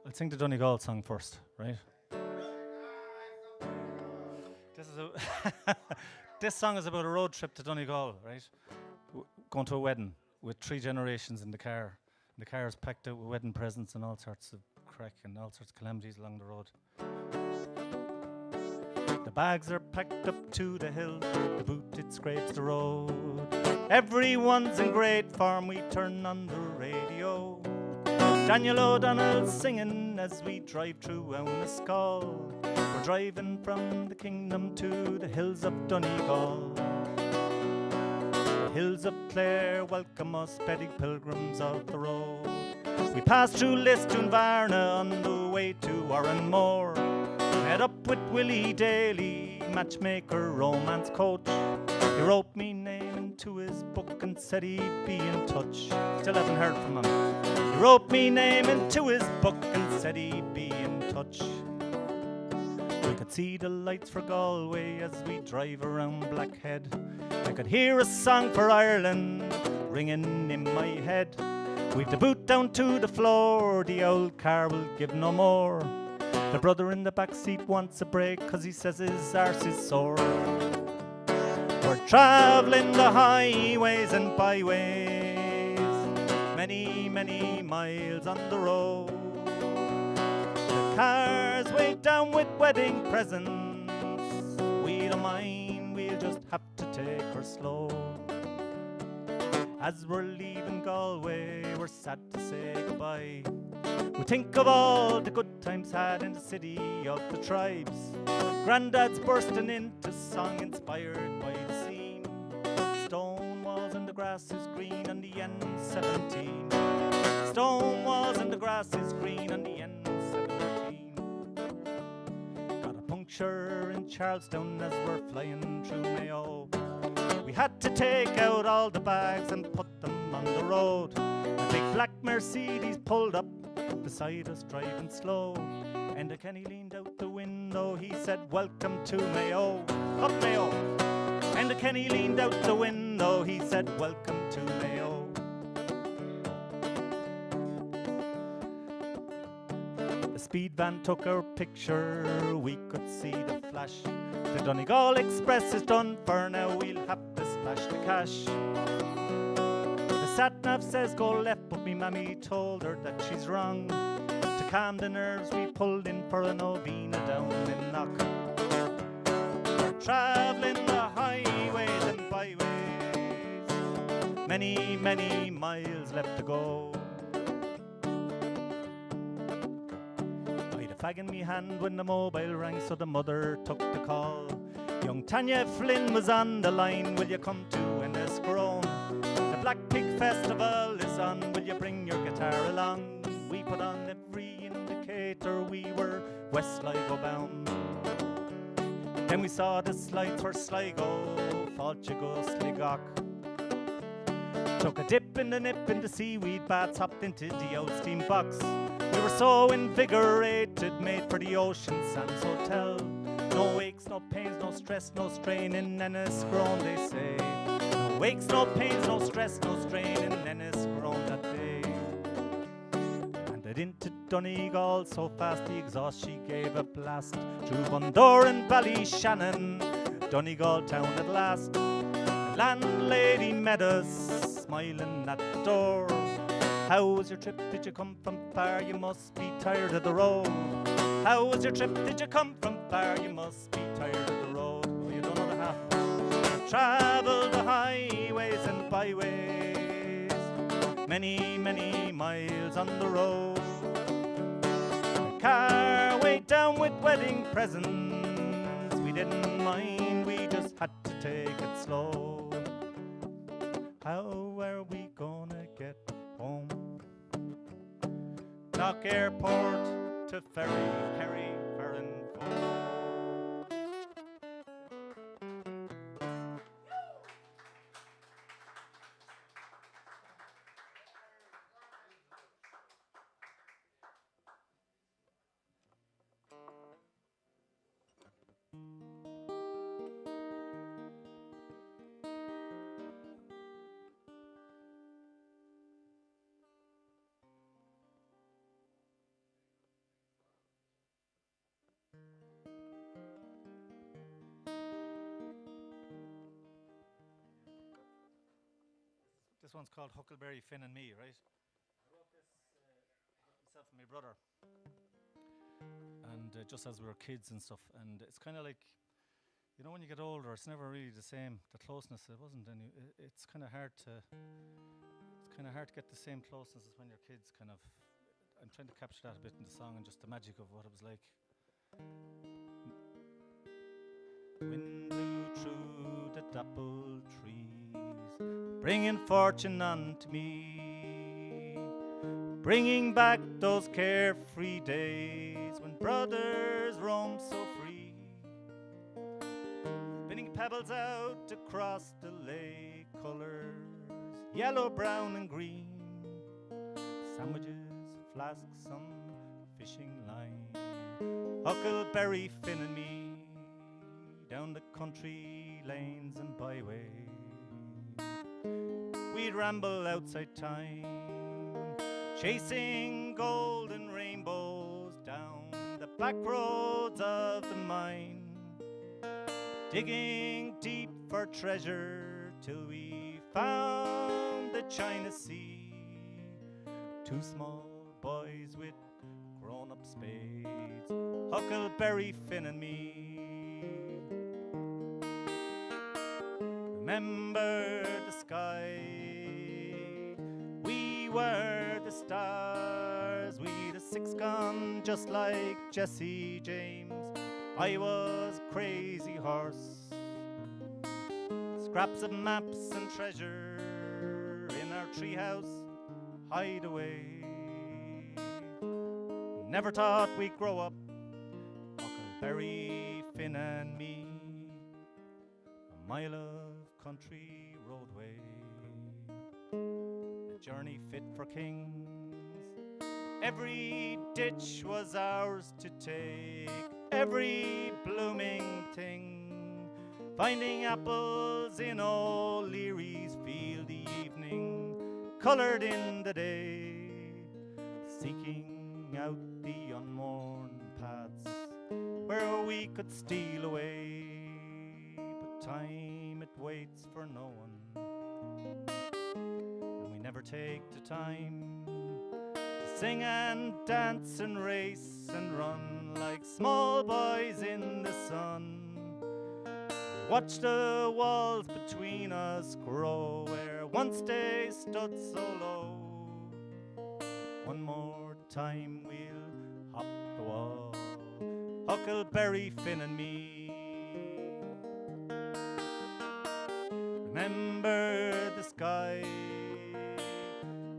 I'll sing the Donegal song first, right? This song is about a road trip to Donegal, right? Going to a wedding with 3 generations in the car. And the car is packed out with wedding presents and all sorts of crack and all sorts of calamities along the road. The bags are packed up to the hill, the boot it scrapes the road. Everyone's in great form, we turn on the radio. Daniel O'Donnell's singing as we drive through Ounescall. We're driving from the kingdom to the hills of Donegal. The hills of Clare welcome us, petty pilgrims of the road. We pass through Listune, Varna on the way to Oranmore. Met up with Willie Daly, matchmaker, romance coach. He wrote me name into his book and said he'd be in touch. Still haven't heard from him. He wrote me name into his book and said he'd be in touch. We could see the lights for Galway as we drive around Blackhead. I could hear a song for Ireland ringing in my head. We've the boot down to the floor, the old car will give no more. The brother in the back seat wants a break 'cause he says his arse is sore. We're travelling the highways and byways, many, many miles on the road. The car's weighed down with wedding presents. We don't mind, we'll just have to take her slow. As we're leaving Galway, we're sad to say goodbye. We think of all the good times had in the city of the tribes. Grandad's bursting into song inspired by the scene. Stone walls and the grass is green on the N17. Stone walls and the grass is green on the N17. Got a puncture in Charlestown as we're flying through Mayo. We had to take out all the bags and put them on the road. A big black Mercedes pulled up beside us driving slow. And Kenny leaned out the window, he said, welcome to Mayo, up Mayo. And Kenny leaned out the window, he said, welcome to Mayo. The speed van took our picture, we could see the flash. The Donegal Express is done for now, we'll have to splash the cash. The sat-nav says go left, but me mammy told her that she's wrong. To calm the nerves, we pulled in for a novena down in Knock. We're travelling the highways and byways, many, many miles left to go. I'd a fag in me hand when the mobile rang, so the mother took the call. Young Tanya Flynn was on the line, will you come to Enniscorone? The Black Pig Festival is on, will you bring your guitar along? We put on every indicator, we were West Sligo bound. Then we saw the slides for Sligo, Fáilte Sligoch. Took a dip in the nip in the seaweed baths, hopped into the old steam box. We were so invigorated, made for the Ocean Sands Hotel. No aches, no pains, no stress, no strain in Enniscorone, they say. No aches, no pains, no stress, no strain in Enniscorone that day. Landed into Donegal so fast the exhaust she gave a blast. Through Bundoran and Ballyshannon, Donegal town at last. The landlady met us, smiling at the door. How was your trip? Did you come from far? You must be tired of the road. How was your trip? Did you come from far? You must be tired of the road. Oh, you don't know the half. Travel the highways and byways, many, many miles on the road. The car weighed down with wedding presents. We didn't mind, we just had to take it slow. How are we gonna get home? Knock Airport to Ferry, Kerry, Farranford. This one's called Huckleberry Finn and Me, right? I wrote this myself and my brother, and just as we were kids and stuff. And it's kind of like, you know, when you get older, it's never really the same. The closeness, it wasn't any. It's kind of hard to. It's kind of hard to get the same closeness as when you're kids. Kind of. I'm trying to capture that a bit in the song and just the magic of what it was like. Wind blew through the dappled trees, bringing fortune unto me, bringing back those carefree days when brothers roam so free, spinning pebbles out across the lake, colours yellow, brown and green, sandwiches, flasks, some fishing line, Huckleberry Finn and me, down the country lanes and byways. We'd ramble outside time, chasing golden rainbows down the back roads of the mine, digging deep for treasure till we found the China Sea. Two small boys with grown-up spades, Huckleberry Finn and me. Remember the sky, we were the stars, we'd a six-gun just like Jesse James. I was a crazy horse, scraps of maps and treasure in our treehouse hideaway. Never thought we'd grow up, Huckleberry Finn and me, a mile of country roadway, a journey fit for kings. Every ditch was ours to take, every blooming thing, finding apples in O'Leary's field, the evening coloured in the day, seeking out the unworn paths where we could steal away. But time, it waits for no one, and we never take the time to sing and dance and race and run like small boys in the sun. Watch the walls between us grow where once they stood so low. One more time we'll hop the wall, Huckleberry Finn and me. Remember the sky,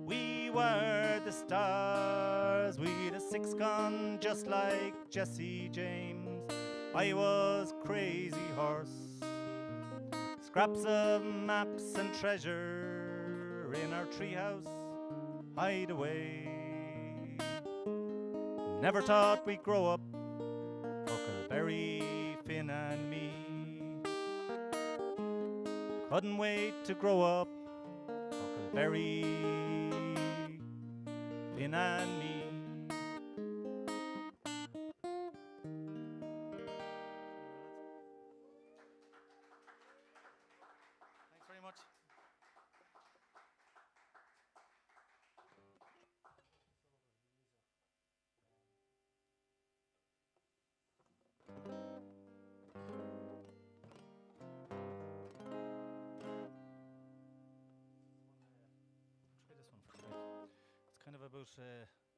we were the stars, we'd a six-gun just like Jesse James. I was crazy horse, scraps of maps and treasure in our treehouse hideaway. Never thought we'd grow up, Huckleberry Finn and me. Couldn't wait to grow up, Huckleberry Finn and me. Thanks very much. Try this one for Craig. It's kind of about,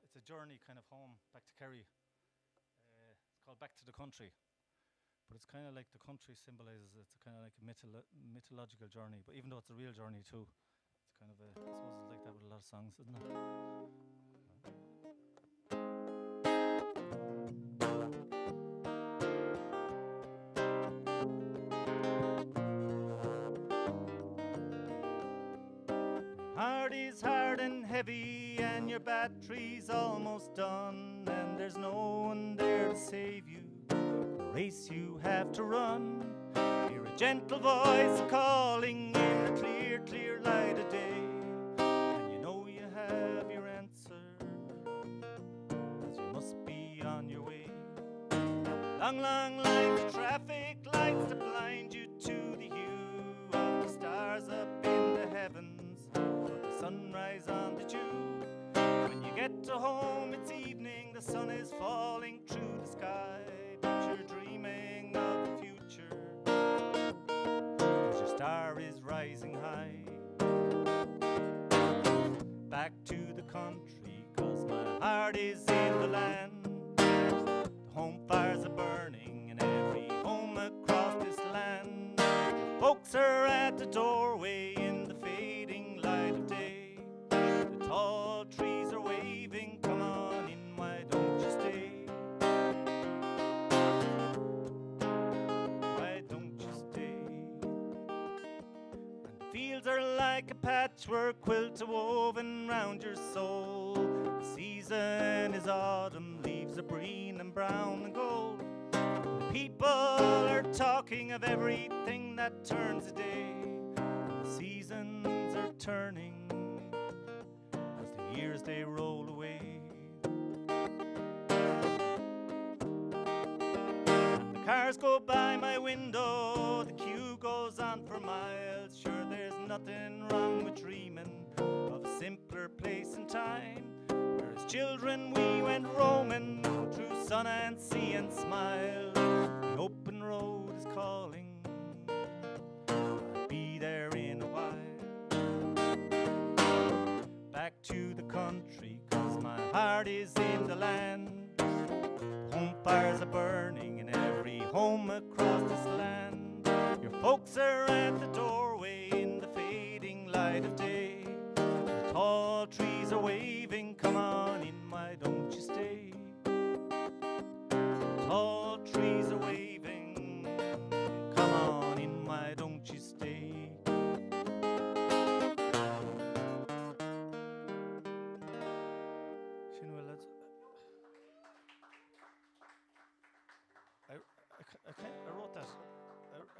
it's a journey kind of home, back to Kerry. It's called Back to the Country. But it's kind of like the country symbolizes, it's kind of like a mythological journey. But even though it's a real journey too, it's kind of a, I suppose it's like that with a lot of songs, isn't it? Heart is hard and heavy and your battery's almost done, and there's no one there to save you. The race you have to run. Hear a gentle voice calling in the clear, clear light of day, and you know you have your answer, as you must be on your way. Long, long lines of traffic lights to blind you to the hue of the stars up in the heavens, or the sunrise on the dew. When you get to home, it's evening, the sun is falling through the sky, but you're dreaming of the future, 'cause your star is rising high. Back to the country, 'cause my heart is in the land. The home fires are burning in every home across this land. Folks are at the doorway in the fading light of day. The tall trees are waving, come on in, why don't you stay? fields are like a patchwork quilt woven round your soul. The season is autumn, leaves are green and brown and gold. People are talking of everything that turns a day. The seasons are turning as the years they roll away. And the cars go by my window, the queue goes on for miles. Sure, there's nothing wrong with dreaming of a simpler place and time, where as children we went roaming through sun and sea and smile. The open road is calling, I'll be there in a while. Back to the country, 'cause my heart is in the land. Home fires are burning in every home across this land. Your folks are at the doorway in the fading light of day. The tall trees are waving, come on in, why don't you stay? The tall trees are waving, come on in, why don't you stay?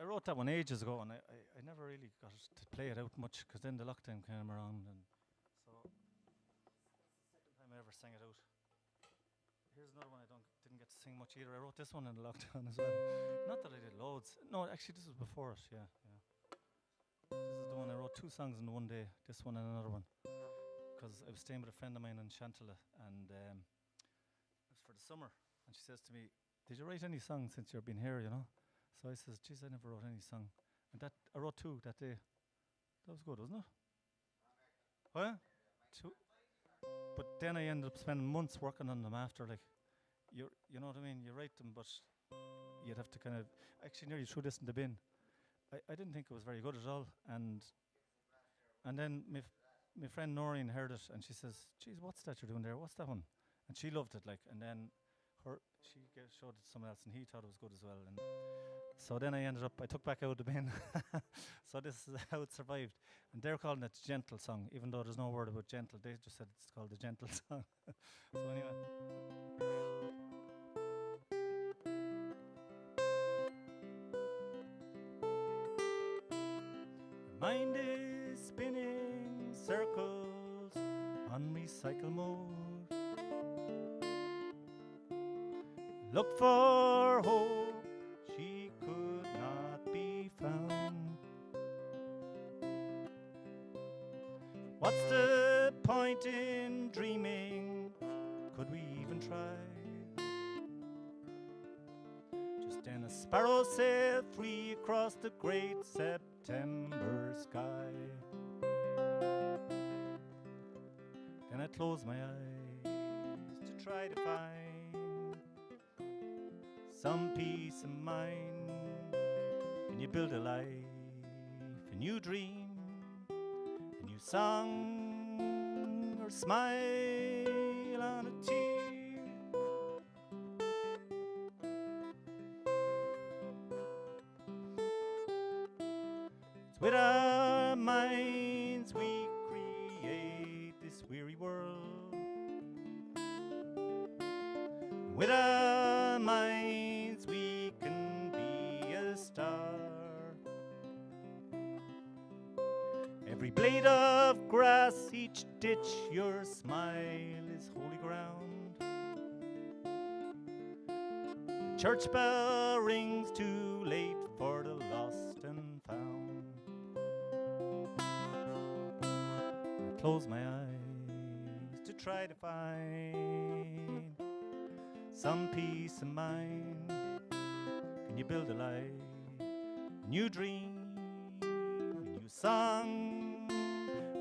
I wrote that one ages ago, and I never really got to play it out much, because then the lockdown came around, and so it's the second time I ever sang it out. Here's another one I didn't get to sing much either. I wrote this one in the lockdown as well. Not that I did loads. No, actually, this was before it. Yeah. This is the one I wrote 2 songs in one day. This one and another one, because I was staying with a friend of mine in Chantala, and it was for the summer. And she says to me, "Did you write any songs since you've been here, you know?" So I says, "Geez, I never wrote any song." And that I wrote 2 that day. That was good, wasn't it? Oh yeah? 2. But then I ended up spending months working on them after, like, you know what I mean? You write them, but you'd have to kind of, actually nearly threw this in the bin. I didn't think it was very good at all. And then my friend Noreen heard it, and she says, "Geez, what's that you're doing there? What's that one?" And she loved it, like, and then she showed it to someone else, and he thought it was good as well. And so then I took back out the bin. So this is how it survived. And they're calling it Gentle Song, even though there's no word about gentle. They just said it's called the Gentle Song. So anyway. My mind is spinning circles on recycle mode. Look for hope, she could not be found. What's the point in dreaming? Could we even try? Just then a sparrow sailed free across the great September sky. Then I closed my eyes to try to find some peace of mind. Can you build a life, a new dream, a new song, or smile on a tear? It's with our minds we create this weary world. With our minds we can be a star. Every blade of grass, each ditch, your smile is holy ground. The church bell rings too late for the lost and found. I close my eyes to try to find some peace of mind. Can you build a life, a new dream, a new song,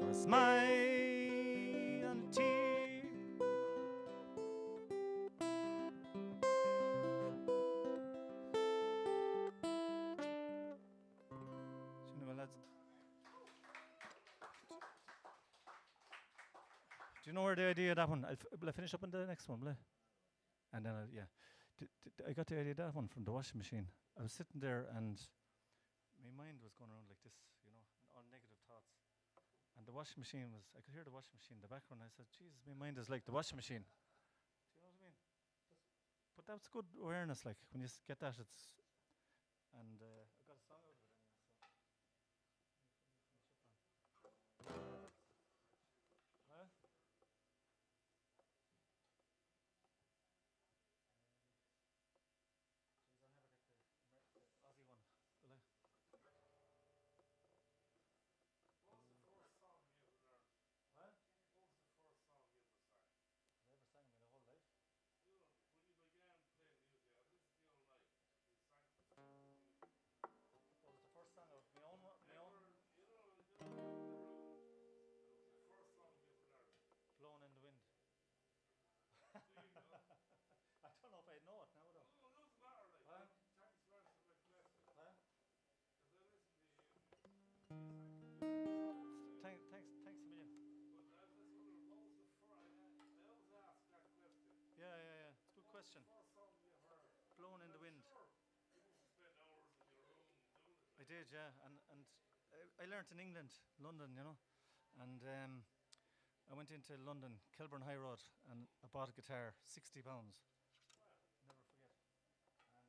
or a smile and a tear? Do you know where the idea of that one? Will I finish up on the next one, will I? And then, I got the idea of that one from the washing machine. I was sitting there, and my mind was going around like this, you know, all negative thoughts. And the washing machine was, I could hear the washing machine in the background. I said, Jesus, my mind is like the washing machine. Do you know what I mean? But that's good awareness, like, when you get that, it's, and I got a song out of it anyway, so. Huh? Jeez, I'll never get the Aussie one, will I? What? Have I ever sang in my whole life? What was the first song of my own? Blown in the Wind. I don't know if I know it now though. Huh? Huh? Thanks a million. Yeah. It's a good question. Blown in the Wind. I did, yeah, and I learnt in England, London, you know, and I went into London, Kilburn High Road, and I bought a guitar, £60. Never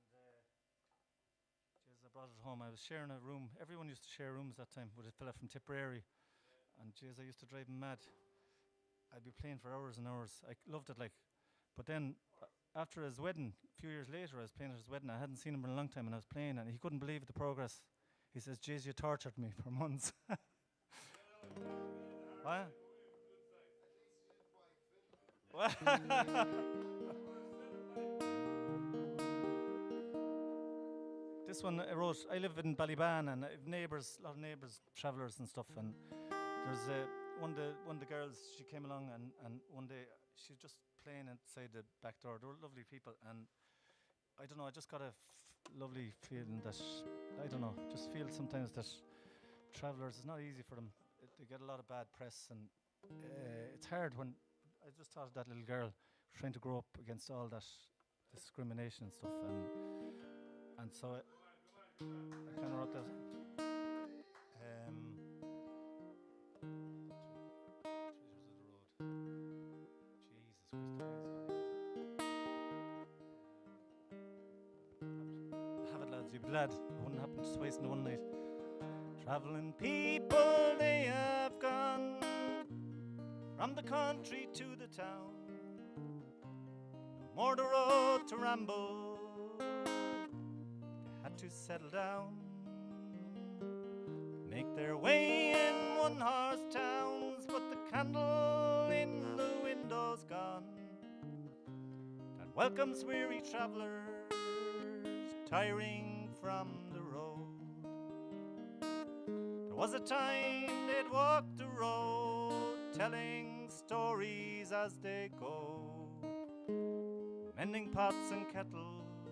forget. And I brought it home. I was sharing a room. Everyone used to share rooms that time with a fella from Tipperary, and I used to drive him mad. I'd be playing for hours and hours. I loved it, like, but then. After his wedding, a few years later, I was playing at his wedding. I hadn't seen him in a long time, and I was playing, and he couldn't believe the progress. He says, "Jeez, you tortured me for months." What? This one I wrote. I live in Ballyban, and I have neighbours, a lot of neighbours, travellers and stuff. And there's one of the girls. She came along, and one day she was just playing inside the back door. They were lovely people, and I don't know. I just got a lovely feeling that I don't know. Just feel sometimes that travellers, it's not easy for them. They get a lot of bad press, and it's hard when. I just thought of that little girl trying to grow up against all that discrimination and stuff, and so I kind of wrote that. Treasures of the Road. Jesus Christ. Have it, lads. You'd be glad. It wouldn't happen twice in one night. Travelling people, they have gone from the country to the town. No more the road to ramble. They had to settle down. Make their way in one-horse towns, but the candle in the window's gone. That welcomes weary travellers, tiring from the road. There was a time they'd walk the road, telling stories as they go, mending pots and kettles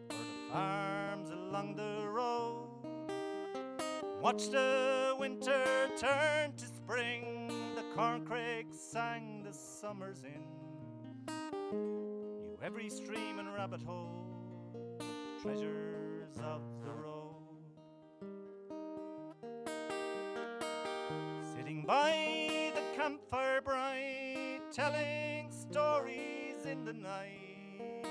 for the farms along the road. Watch the winter turn to spring, the corncrakes sang the summers in. Knew every stream and rabbit hole, the treasures of the road. Sitting by the campfire bright, telling stories in the night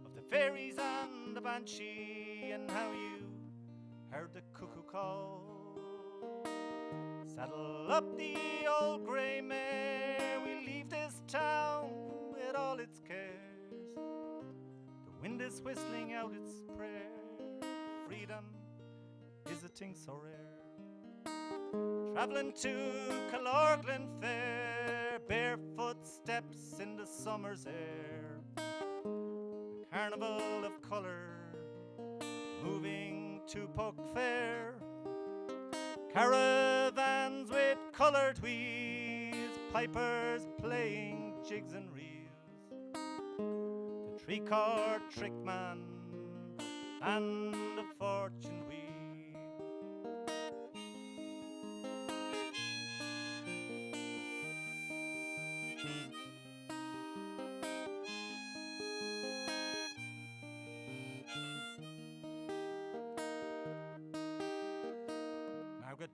of the fairies and the banshee, and how you heard the cuckoo call. Saddle up the old grey mare, we leave this town with all its cares. The wind is whistling out its prayer, freedom is a thing so rare. Travelling to Calorglen Fair, barefoot steps in the summer's air. The carnival of colour, moving to Puck Fair. Caravans with coloured wheels, pipers playing jigs and reels. The three-chord trick man and the fortune wheel.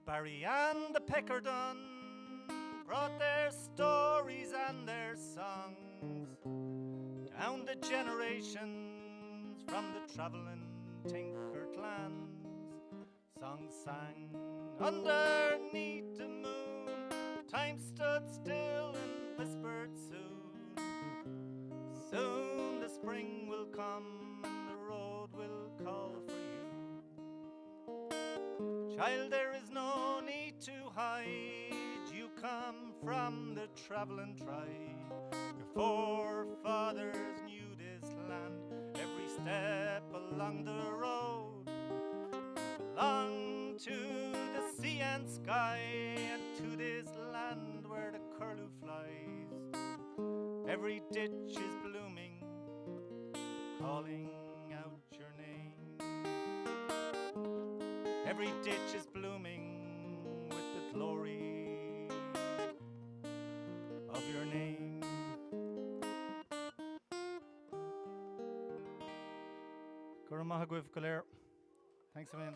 Barry and the Peckerdun brought their stories and their songs down the generations from the travelling tinker clans. Songs sang underneath the moon, time stood still and whispered soon. Soon the spring will come and the road will call for you. Child, there is no need to hide, you come from the travelling tribe. Your forefathers knew this land, every step along the road belonged to the sea and sky, and to this land where the curlew flies. Every ditch is blooming, calling out your name. Every ditch is blooming with the glory of your name. Gura maith agam go léir. Thanks a million.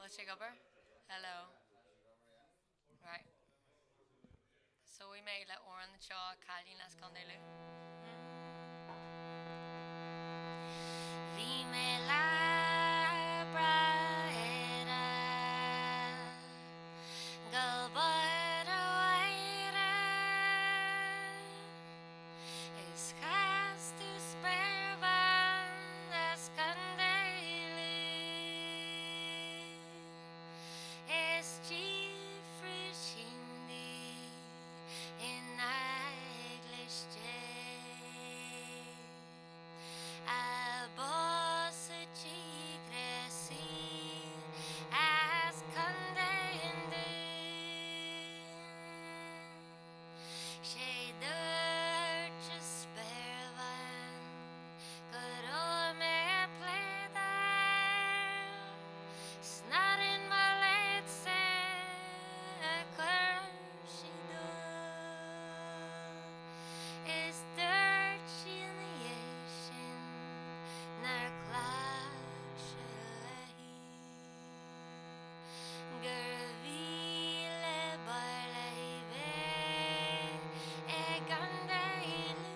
shake over. Hello. Right. So we made like oran the chaw, Kalin las condelu. Vi me la braera, galbara waira, is has to spare van as candeli, is chief frishindi in English day. Albos chicresi as condende shader spervan goro me pleda snart in my late is dirt in the ocean naar klagselahi gervile barleive egandailu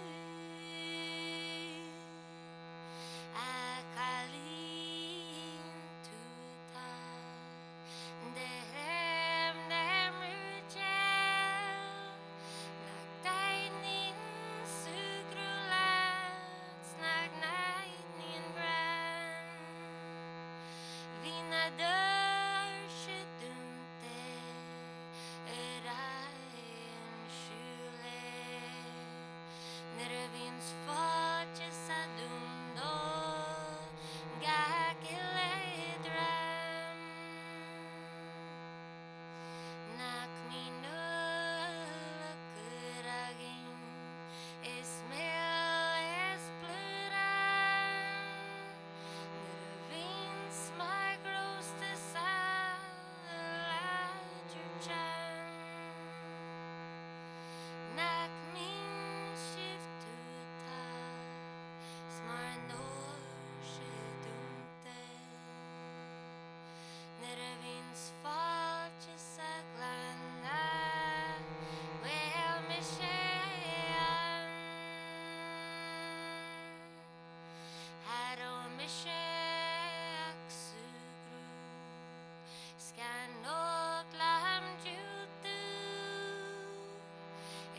akalin tuta derem nemrujel nagdainin sugrulats nagnainin bran vina dörshedunte erain shule nervins fortes adundo gakiledram nakminula kuragin Ismail es plural nervins my gross desalajuchan nakmin shiftuta smarnor shedunte nervins fortes aglanda well mishan haro mishak sugru scanok lam jutu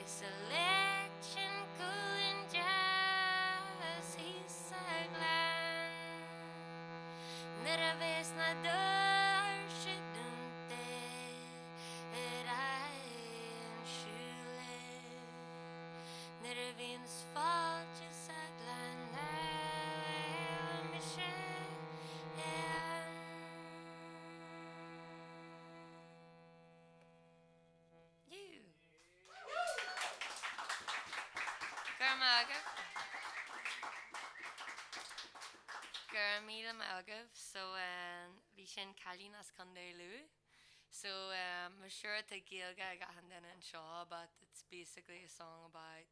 is election coolin jazz he's saglan nerves na dörshedunte erain shule nervins fortes aglanda mishan you Garmaga Garamila Malgav, so Vishen Kalinas Kandelu. So I'm sure to Gilga Gahandan and Shaw, but it's basically a song about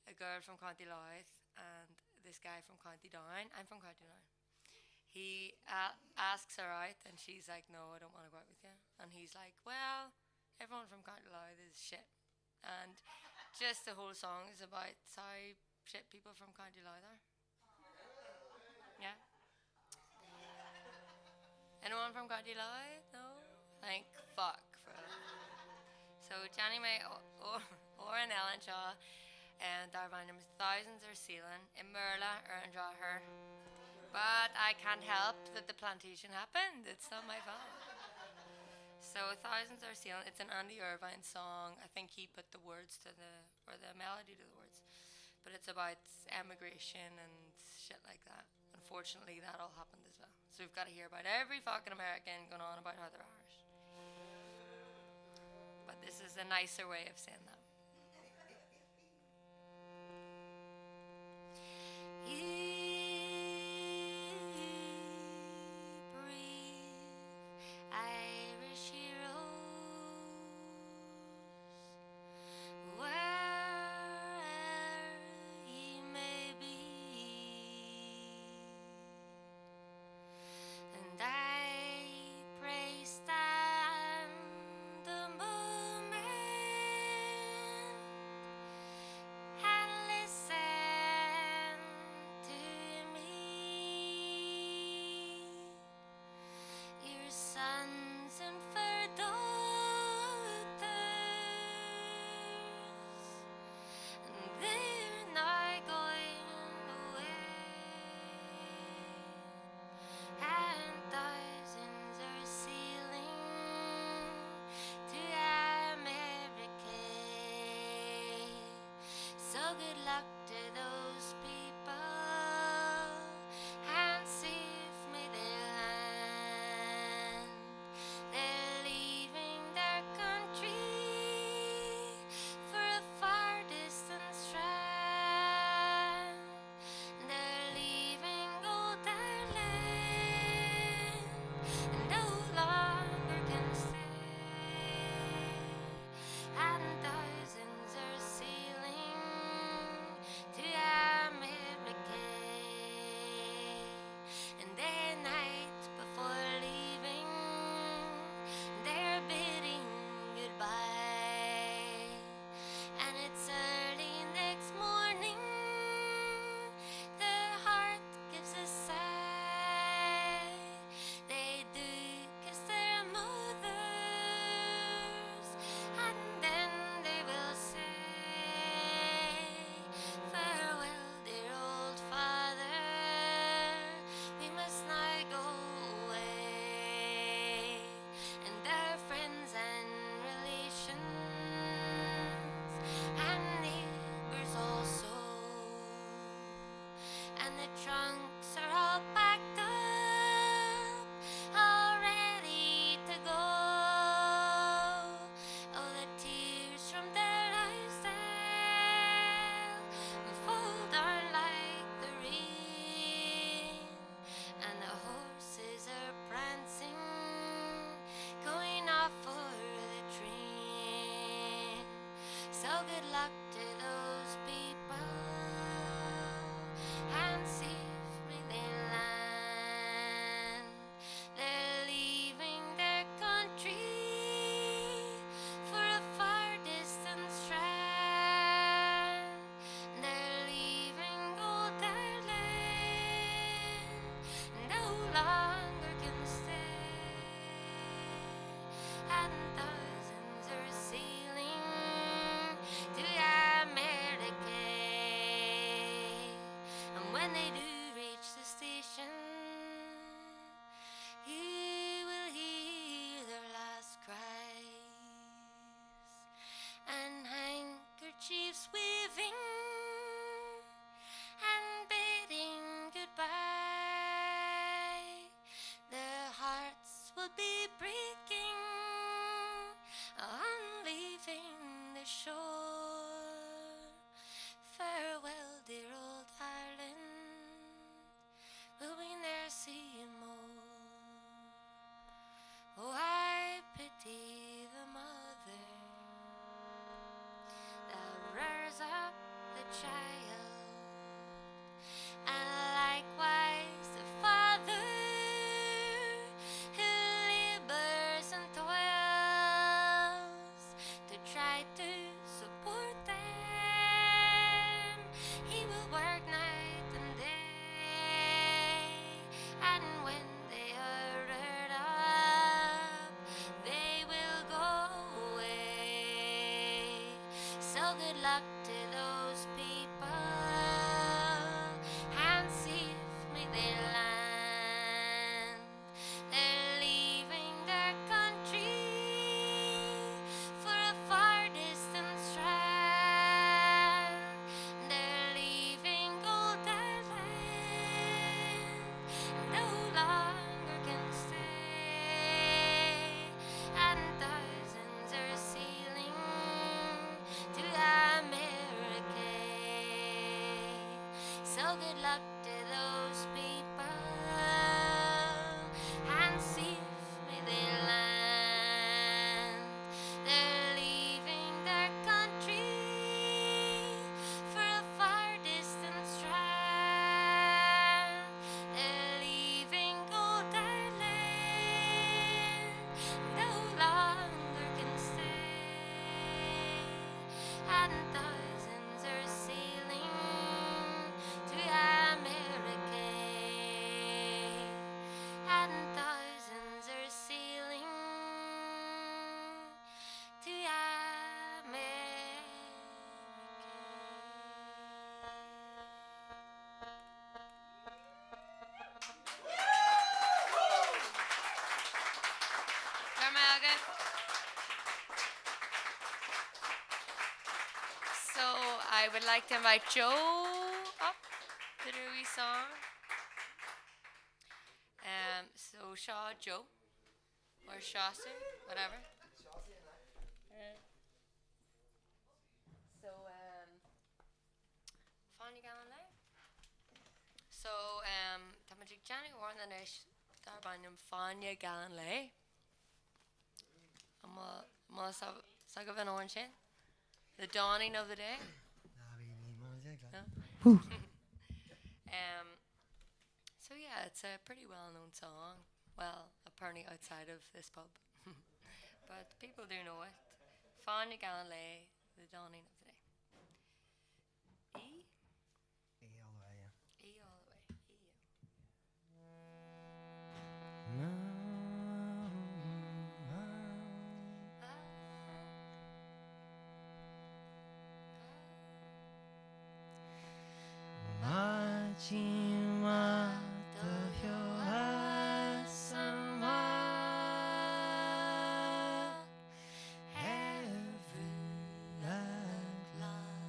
a girl from County Louth and this guy from County Down. I'm from County Down. He asks her out and she's like, no, I don't want to go out with you. And he's like, well, everyone from County Louth is shit. And just the whole song is about how shit people from County Louth are. Yeah. Anyone from County Louth? No? Thank fuck for that. So Johnny May Oren Ellen Shaw and Darvan thousands are sealing. Imeall and draw her. But I can't help that the plantation happened. It's not my fault. So thousands are sealing. It's an Andy Irvine song. I think he put the words to the melody to the words. But it's about emigration and shit like that. Unfortunately, that all happened as well. So we've got to hear about every fucking American going on about how they're Irish. But this is a nicer way of saying that. Irish heroes, wherever ye may be, and I pray good luck to those people and safe may they land. They're leaving their country for a far distant strand. They're leaving old Ireland, no longer can stay, and thousands are sailing to America. And when they do reach the station, you will hear their last cries and handkerchiefs waving and bidding goodbye. Their hearts will be breaking on leaving the shore. Farewell, dear old Ireland, will we ne'er see you more? Oh, I pity the mother that rears up the child, and likewise the father who labors and toils to try to support them. He will work night and day, and when they are reared up, they will go away. So good luck to those people, and safe may they land. They're leaving their country for a far distant strand. They're leaving old Ireland, no longer can stay, and thousands are sailing to America. So good luck to those people, and safe may they land. They're leaving their country for a far distant strand. They're leaving old Ireland, no longer can stay, and thousands are sailing to America, and thousands are sailing to America. So I would like to invite Joe up to do a wee song. So Shaw, Joe, or Shawster, whatever. So Fanny Gallen. So Tamajik Johnny Warren the Nish Darbanum Fanya Gallen Lay. Sagavan Orange, the dawning of the day. No? So yeah, it's a pretty well-known song. Well, apparently outside of this pub, but people do know it. Fanya Gallen Lay, the dawning of the day. E? E all the way, yeah. E all the way. E. Every light,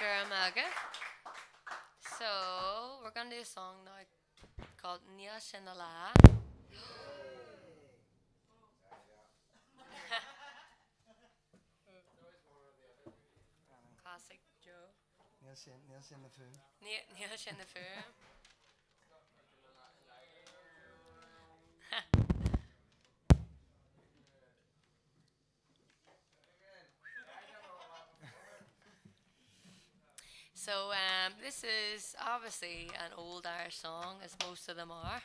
Guramaga. So we're gonna do a song now called Nia Shinala. Classic Joe. Nielsen the food. Nia Shinala. So this is obviously an old Irish song, as most of them are.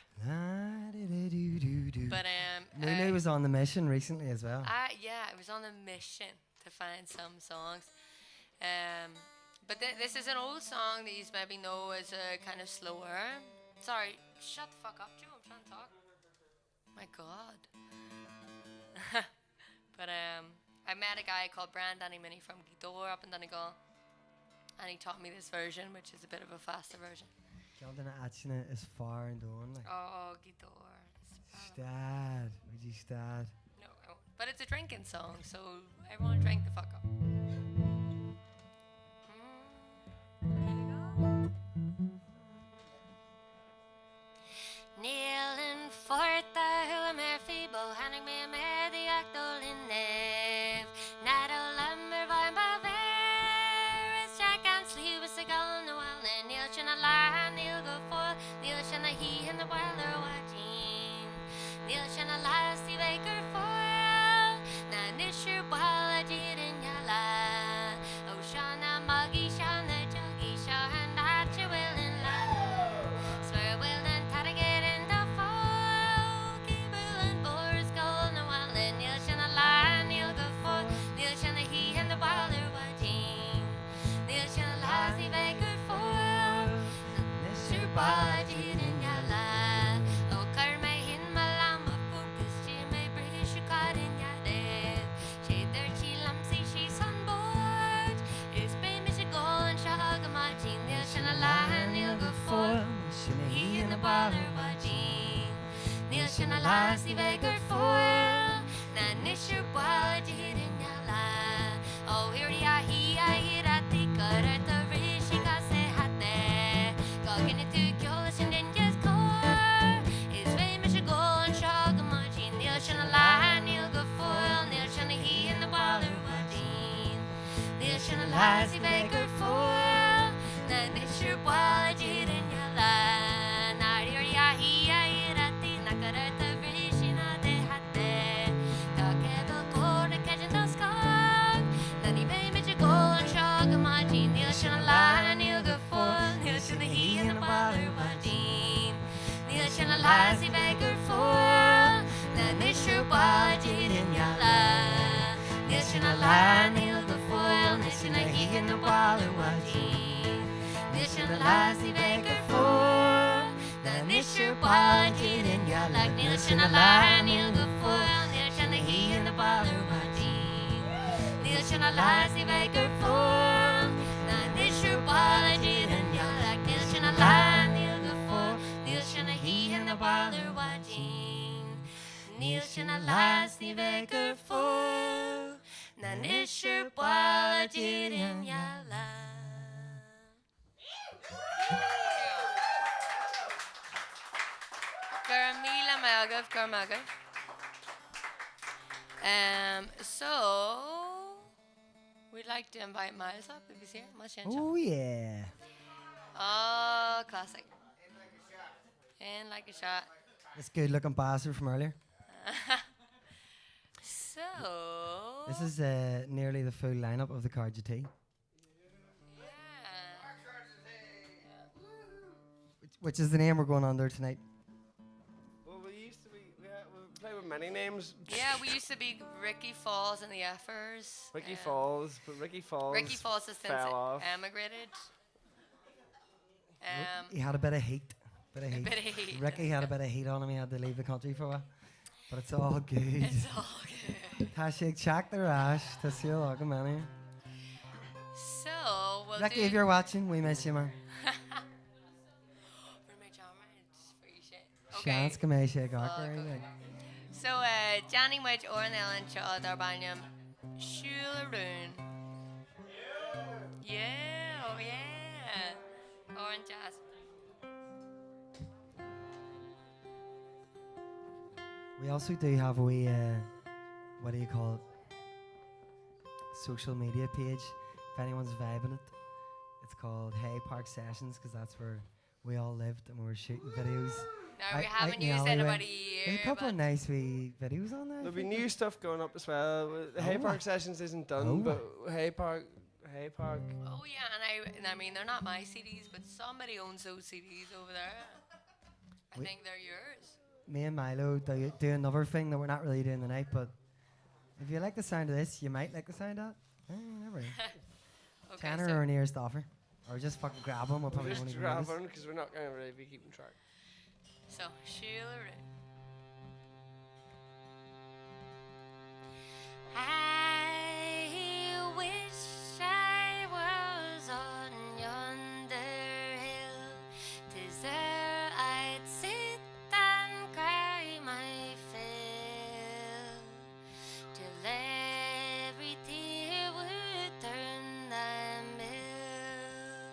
But Nunu was on the mission recently as well. yeah, I was on a mission to find some songs. But this is an old song that you maybe know as a kind of slower. Sorry, shut the fuck up, Joe. I'm trying to talk. My God. But I met a guy called Danny Minnie from Gidor up in Donegal. And he taught me this version, which is a bit of a faster version. Gelden Atchina is far and on. Like. Oh, Gidor. Stad. Would you stad? No, I won't. But it's a drinking song, so everyone drink the fuck up. Kneeling forth the hula Murphy, bohanning me med the actol in nev. Nado lumber vine baver, is jack and sleeve with a gull in the wild, and Neil shana lie, Neil go for, Neil shana he in the wilder watching. Neil shana lie, Steve Baker for, na nisher while I did in yalla. Oh, shana muggy, shana juggy, shana that you will in love. Swear will and tada get in the fall. Cable and boars go on the wild, and Neil shana lie, Neil go for, Neil shana he and the wilder watching. Neil shana lie, Steve Baker for, nisher while I did in yalla. Oh, karma in my lamba focus, Jimmy British, you caught in ya dead. She there, she lumpsy, she's on board. It's baby, she go and shag a marching. Neil shana lie, Neil go for. He in the baller watching. Neil shana lie, Steve Baker for. Na nisher bud, you hit in yalla. Oh, here ya, he, I hit at the cut at the rish, she got say hat there. Goggin it to Kyolis and then just core. It's famous, you go and shag a marching. Neil shana lie, Neil go for. Neil shana he in the baller watching. Neil shana lie, Steve Baker for. Na nisher bud, you hit in yalla. Na here ya, he, I hit at the knocker at the rish, in a de hat there. Kakevil core, catching the skog. Then he famous, you go and shag a marching. Neil shana lie, Neil go for. Neil shana he in the baller watching. Neil shana lie, Steve Baker for. Na nisher bud, you hit in yalla. Neil shana lie, Neil go for. Neil shana he in the baller watching. Neil shana lie, Steve Baker for. Na nisher bud, you hit in yalla. Neil shana lie, Neil go for. Neil shana he in the baller watching. Neil shana lie, Steve Baker for. Na nisher bud, you hit in yalla. Neil shana lie, Neil go for. Neil shana he in the baller watching. Neil shana lie, Steve Baker for. Na nisher bud, you hit in yalla. Garamila Magav, Garmagav. So we'd like to invite Miles up if he's here. Oh yeah. Oh, classic. In like a shot. This good looking bastard from earlier. So This is nearly the full lineup of the Carja Tea. yeah. Which is the name we're going under tonight. Well, we play with many names. Yeah, we used to be Ricky Falls and the Effers. Ricky Falls, but Ricky Falls. Ricky Falls has since fell off. emigrated. He had a bit of heat. bit of heat. Ricky had a bit of heat on him. He had to leave the country for a while. But it's all good. It's all good. Hashtag check the rash. To see a lot of money. So we'll Ricky, do. if you're watching, we miss you, man. For my genre, it's free shit. Chance come here, shake Fuck, Archer. okay. So Johnny Wedge Oren Ellen Chad Arbanium Shularun. Yeah, oh Orange jazz. We also do have a wee, what do you call it? Social media page. If anyone's vibing it, it's called Hay Park Sessions because that's where we all lived and we were shooting videos. No, Out- we out haven't in the used it in alleyway. about a year. There's a couple of but nice wee videos on there. I There'll be think. new stuff going up as well. The Hay Oh. Park Sessions isn't done, Oh. but Hay Park. Oh yeah, and I mean they're not my CDs, but somebody owns those CDs over there. I We- think they're yours. Me and Milo do another thing that we're not really doing tonight, but if you like the sound of this, you might like the sound of that. Never. Okay, Tanner so or nearest offer. Or just fucking grab them. We'll probably Just won't even grab notice. on because we're not going to really be keeping track. Sheila Ray. I wish I was on yonder hill. 'Tis there I'd sit and cry my fill, till every tear would turn the mill.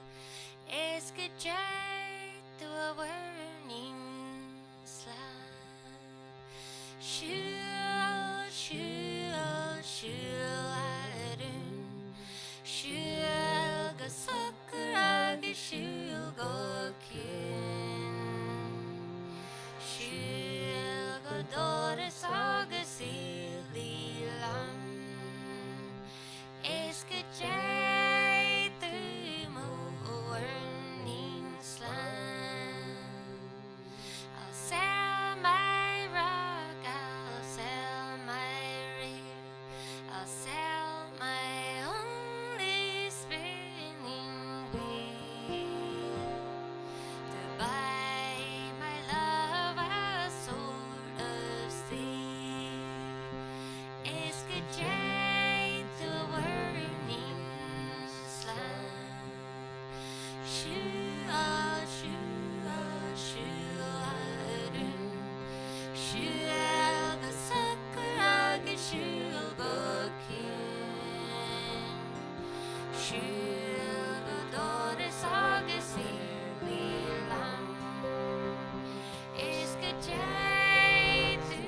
It's good joy to a warning slide. Shul, shul, shul, adun. Shul, go sakura, go shul, go kin. Shul, go dore, saga, silly lam. It's good joy to morning slam. I'll sell my rock, I'll sell my reel, I'll sell my only spinning wheel to buy my love a sword of steel. It's good joy to warning slam. Shua, shua, shua, dun. Shua, ga sakura, ga shua, ga kin. Shua, ga dore, saga, silly lam. It's good joy to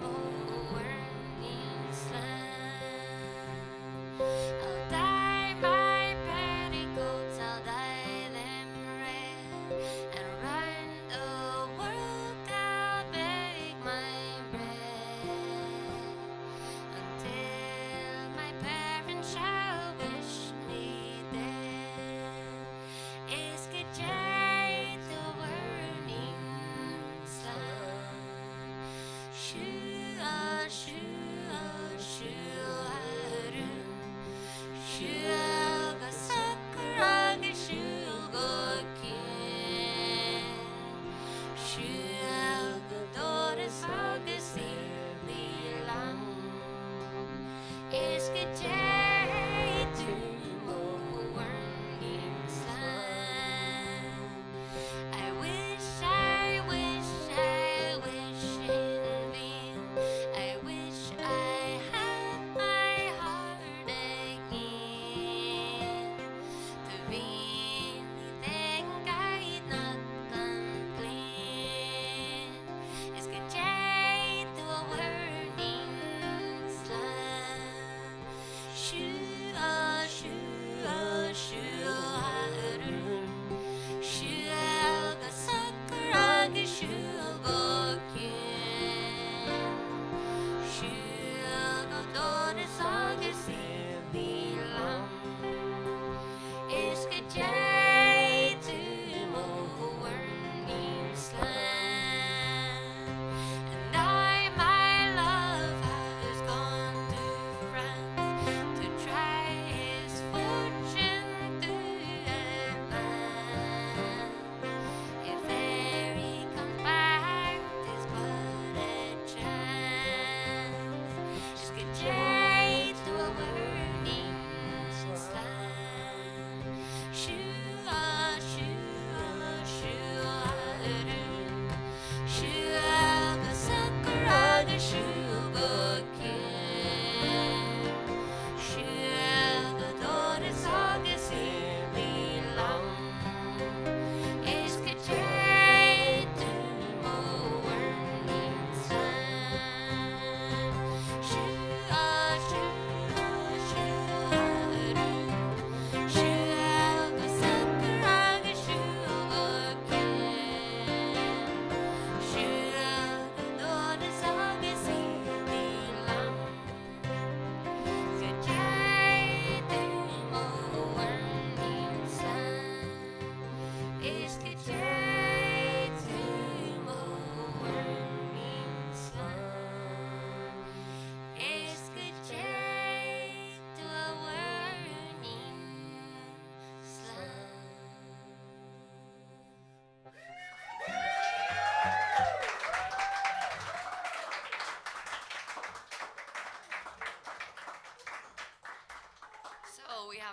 morning slam. I'll dye my petticoats, I'll dye them red, and round the world I'll bake my bread, until my parents shall wish me dead. It's good joy to warning slam. Shua, shua, shua, dun. Shua, ga sakura, ga shua, ga kin. Shua, ga dore, saga, silly lam. It's good joy to morning slam. I wish, I wish, I wish in vain. I wish I had my heart again. To really think I'd not complain. It's good joy to a warning slam.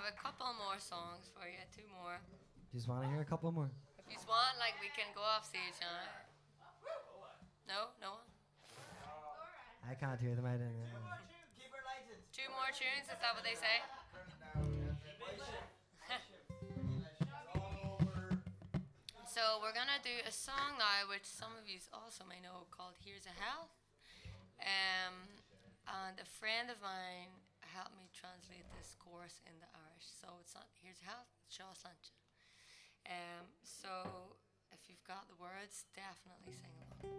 have a couple more songs for you, 2 more. You just want to hear a couple more? If you want, like, we can go off stage now. No? No one? I can't hear them. I don't know. 2 more tunes, is that what they say? So we're gonna do a song now, which some of you also may know, called "Here's a Hell." And a friend of mine helped me translate this chorus into Irish. So it's not "Here's a Hell," it's "Shaw Slancha." So if you've got the words, definitely sing along.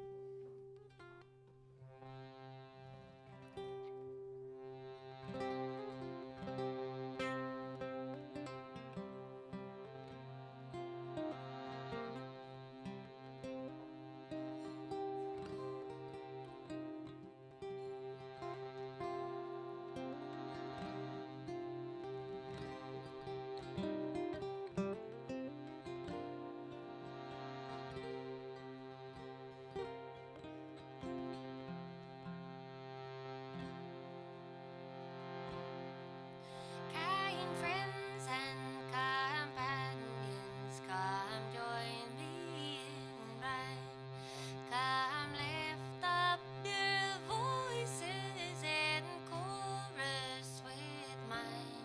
Kind friends and companions, come join me in rhyme. Come lift up your voices and chorus with mine.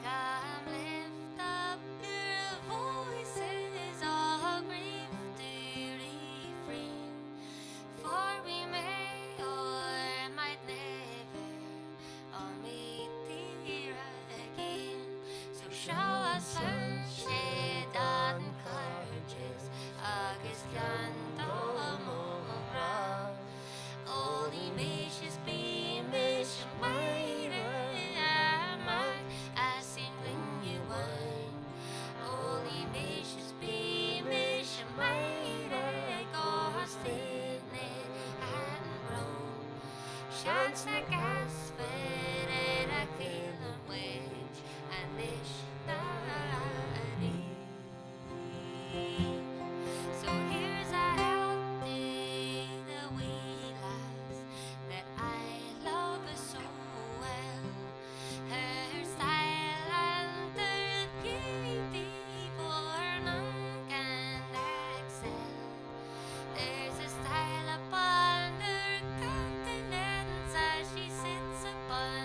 Come lift up your voices, all grief to refrain. For we may or might never all meet here again. So show us sunshine and courageous, August Gandalmora. Only Mishas be Mish I sing when you wine. Only Mishas be Mish Ghost in it and brown. Chance na gas for a killer wage and Mish So here's a help to the wee lass that I love so well. Her style and her beauty for none can excel. There's a style upon her countenance as she sits upon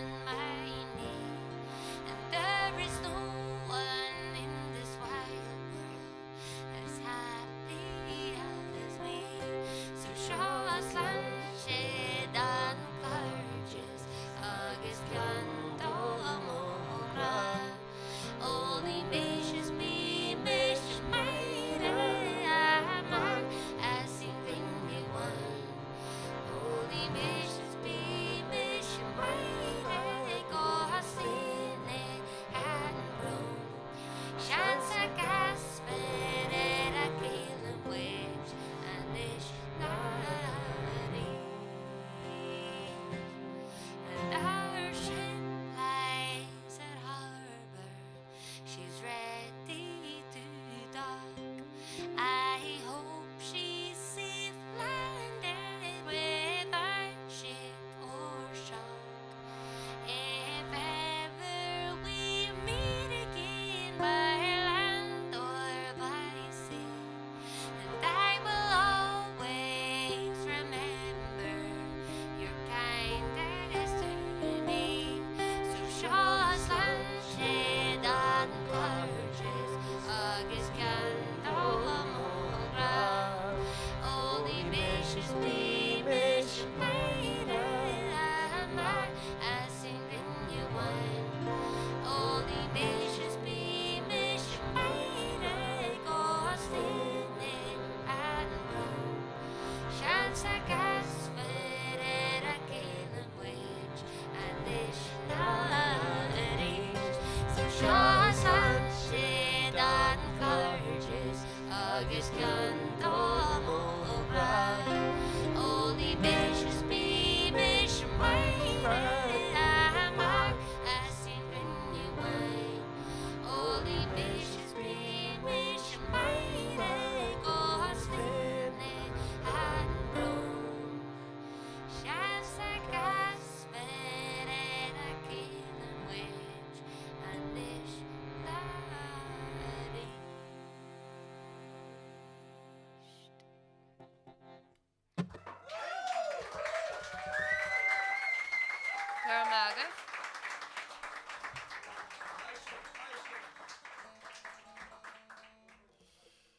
Gurmaga.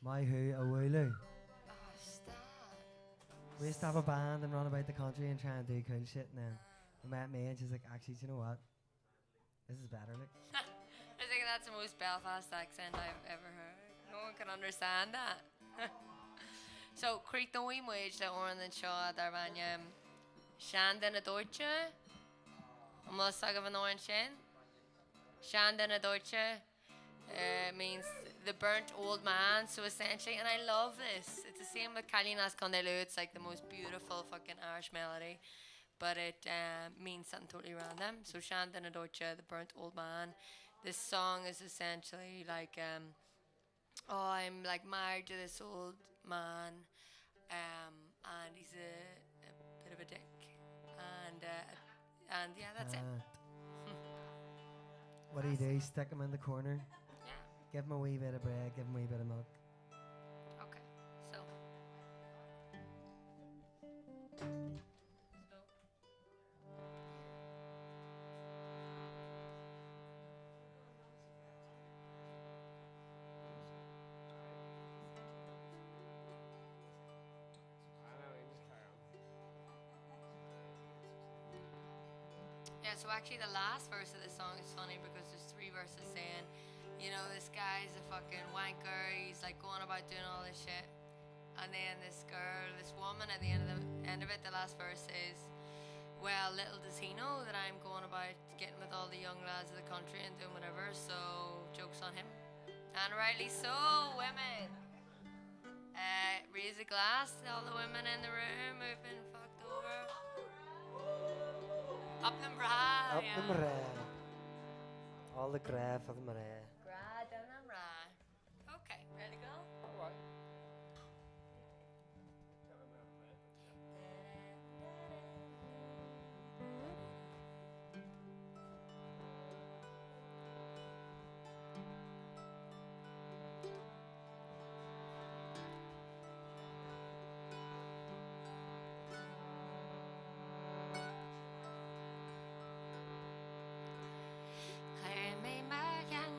My who a wooloo. Oh, stop. We used to have a band and run about the country and try and do cool shit, and then we met me and she's like, actually, do you know what? This is better, like. I think that's the most Belfast accent I've ever heard. No one can understand that. So, Creek the Ween Wage, the Oran and Shaw, Darvanya, Shandon a Deutsche, Mustag of an Orange Shin. Shandon a Deutsche means the burnt old man, so essentially, and I love this. It's the same with Kalinas Condelu, it's like the most beautiful fucking Irish melody, but it means something totally random. So Shandon a Deutsche, the burnt old man. This song is essentially like, oh, I'm like married to this old man, and he's a bit of a dick, and yeah, that's it. What do you do? Stick him in the corner, Yeah. give him a wee bit of bread, give him a wee bit of milk. Okay. So. Yeah, so actually the last verse of the song is funny because there's 3 verses saying, you know, this guy's a fucking wanker, he's like going about doing all this shit. And then this girl, this woman at the end of it, the last verse is, well, little does he know that I'm going about getting with all the young lads of the country and doing whatever, so joke's on him. And rightly so, women. Raise a glass to all the women in the room who've been fucked over. Up the bra. Up the mare. All the graph of the mare. Gra, down the bra. Okay, ready to go? Claire made my young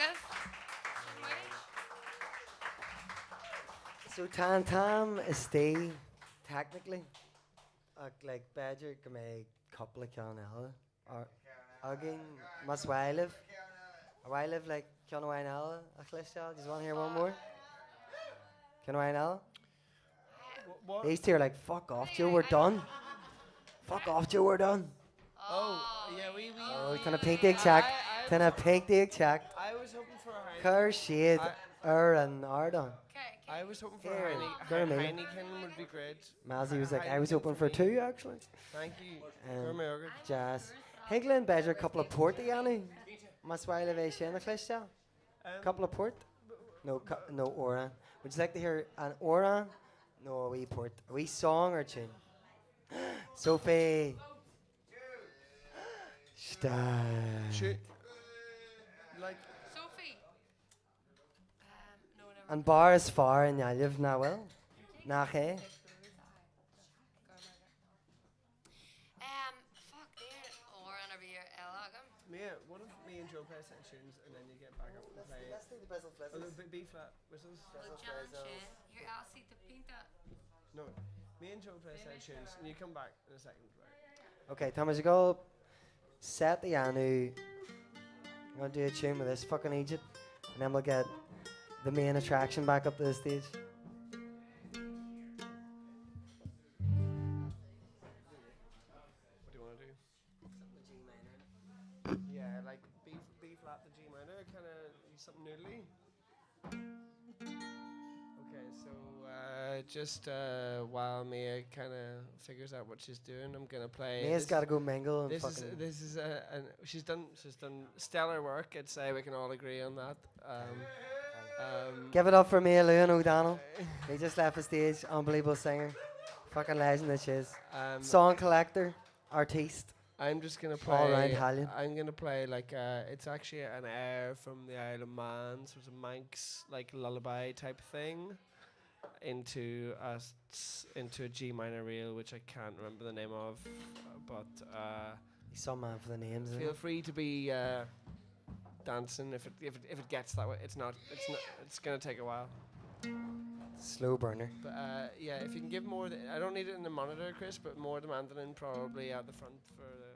agus. So Tan Tam is stay technically like Badger go me couple of Canella or again must where I live. Where I live like Canella a Clishal. Do you want to hear one more? Canella? What? These two are like fuck off, Joe, we're done. Fuck off, Joe, we're done. Oh, yeah, we. Oh, can I paint the exact? Can I paint the exact? I was hoping for a Car shade and Ardon. I was hoping for Here, a go to me. Heineken would be great. Mazzy was like, I was Heineken hoping for me. two actually. Thank you. Um, Go Murray. Jazz. Higgler and Badger, a couple of port Yanni. Must why live in the Clishal? Couple of port? No, no Oran. Would you like to hear an Oran? No, a wee port. A wee song or tune? Sophie. Stop. Like, Sophie. No, never. And bar is far and I live now well. Nach eh? Fuck, there. Or another year, Elagam. Mia, what if me and Joe play set tunes and then you get back up and play Let's do the Basil oh, the B flat whistles? John Shane. Here, I'll see the pinta. No, me and Joe play set tunes and you come back in a second, right? Okay, Thomas, you go set the Anu. I'm going to do a tune with this fucking Egypt. And then we'll get the main attraction back up to the stage. What do you want to do? Yeah, like B flat to G minor, kind of something noodly. Okay, so just while Mia kind of figures out what she's doing, I'm gonna play. Mia's got to go mingle and This fucking... is and she's done stellar work. I'd say we can all agree on that. Give it up for Mia Lewin O'Donnell. He just left the stage. Unbelievable singer. Fucking legend that she is. Song collector. Artiste. I'm just gonna play. All round Hallion. I'm gonna play like it's actually an air from the Isle of Man, sort of Manx like lullaby type thing, into a G minor reel, which I can't remember the name of, but He's some man for the names. Isn't feel he? free to be dancing if it gets that way. It's gonna take a while. Slow burner. But yeah, if you can give more, I don't need it in the monitor, Chris, but more the mandolin probably at the front for the.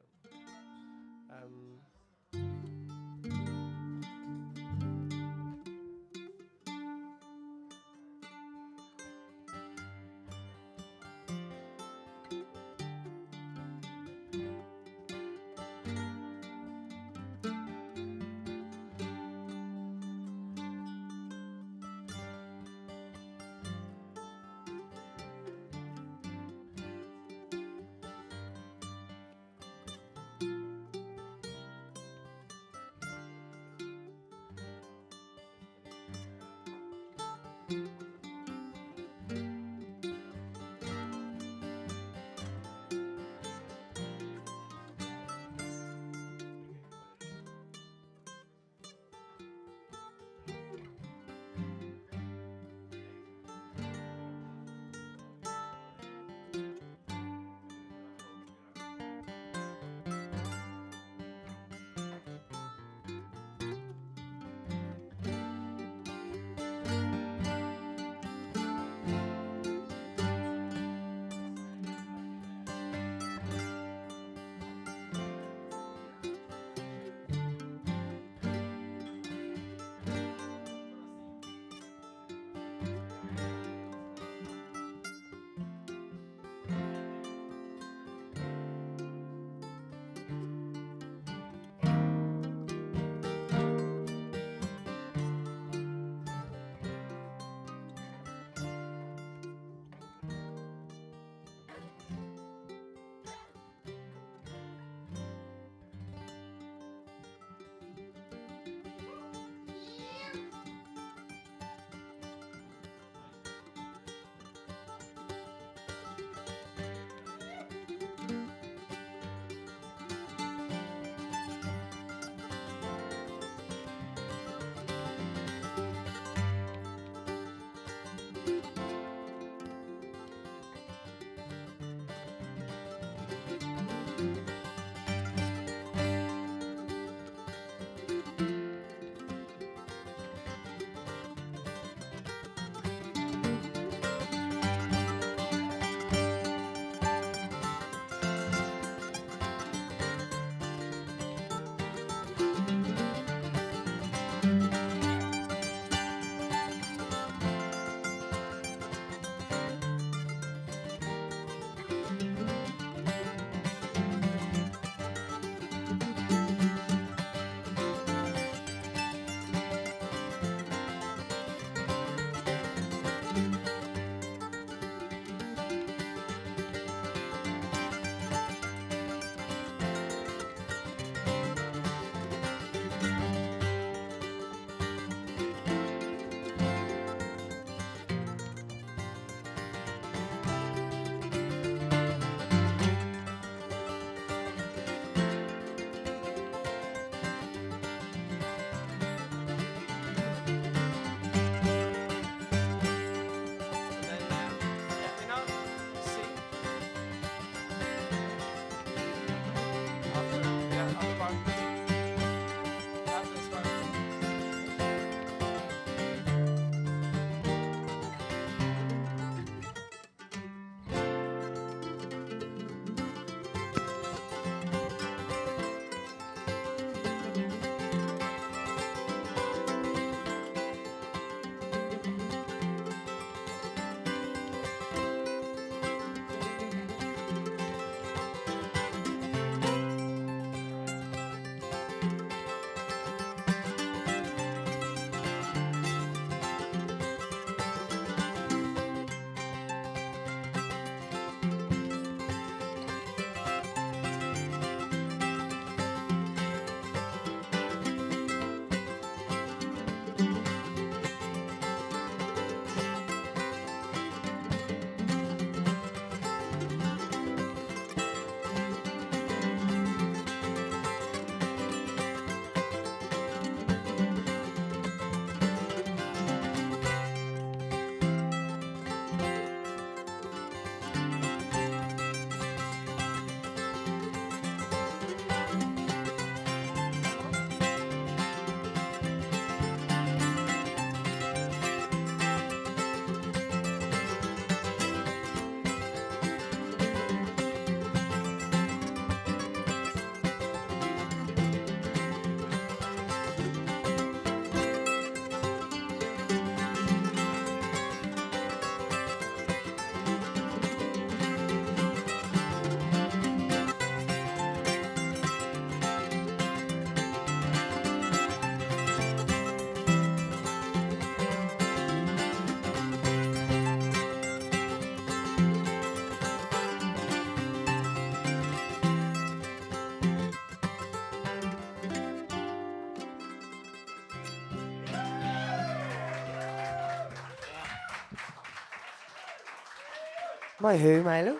My who, Milo?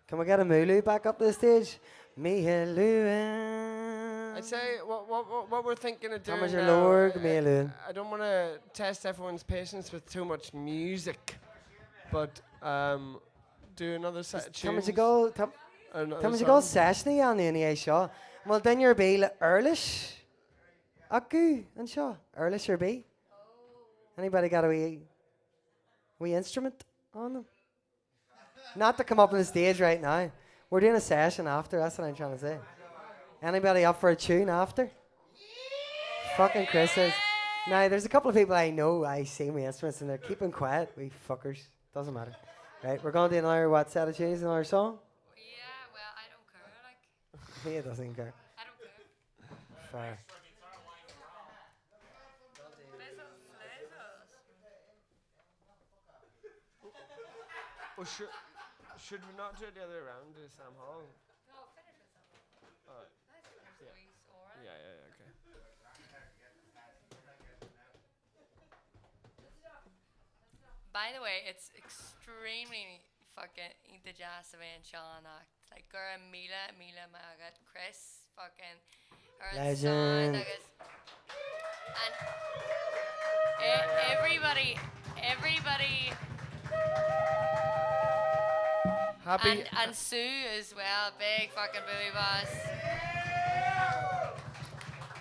Can we get a Mulu back up the stage? Mihelu. I'd say what we're thinking of doing Thomas your now, Lord, Mihelu. I don't want to test everyone's patience with too much music, but do another set of tunes. Thomas you go, another Thomas you go song. session on the show. Well, then you're be earlish. Aku and show earlish or be. Anybody got a wee instrument on them? Not to come up on the stage right now. We're doing a session after. That's what I'm trying to say. Anybody up for a tune after? Fucking Chris says. Now, there's a couple of people I know I sing my instruments and they're keeping quiet. We fuckers. Doesn't matter. Right, we're going to do another set of tunes, another song? Yeah, well, I don't care. Like, He doesn't care. I don't care. Fair. Well, should we not do it the other way around, do Sam Hall? No, finish with something. Alright. Nice finish Yeah. squeeze, alright? Yeah, okay. By the way, it's extremely fucking into jazz and Sean act. Like, girl, Mila, Magat, Chris, fucking, her son, Legend. and everybody, Happy. and Sue as well, big fucking booby boss.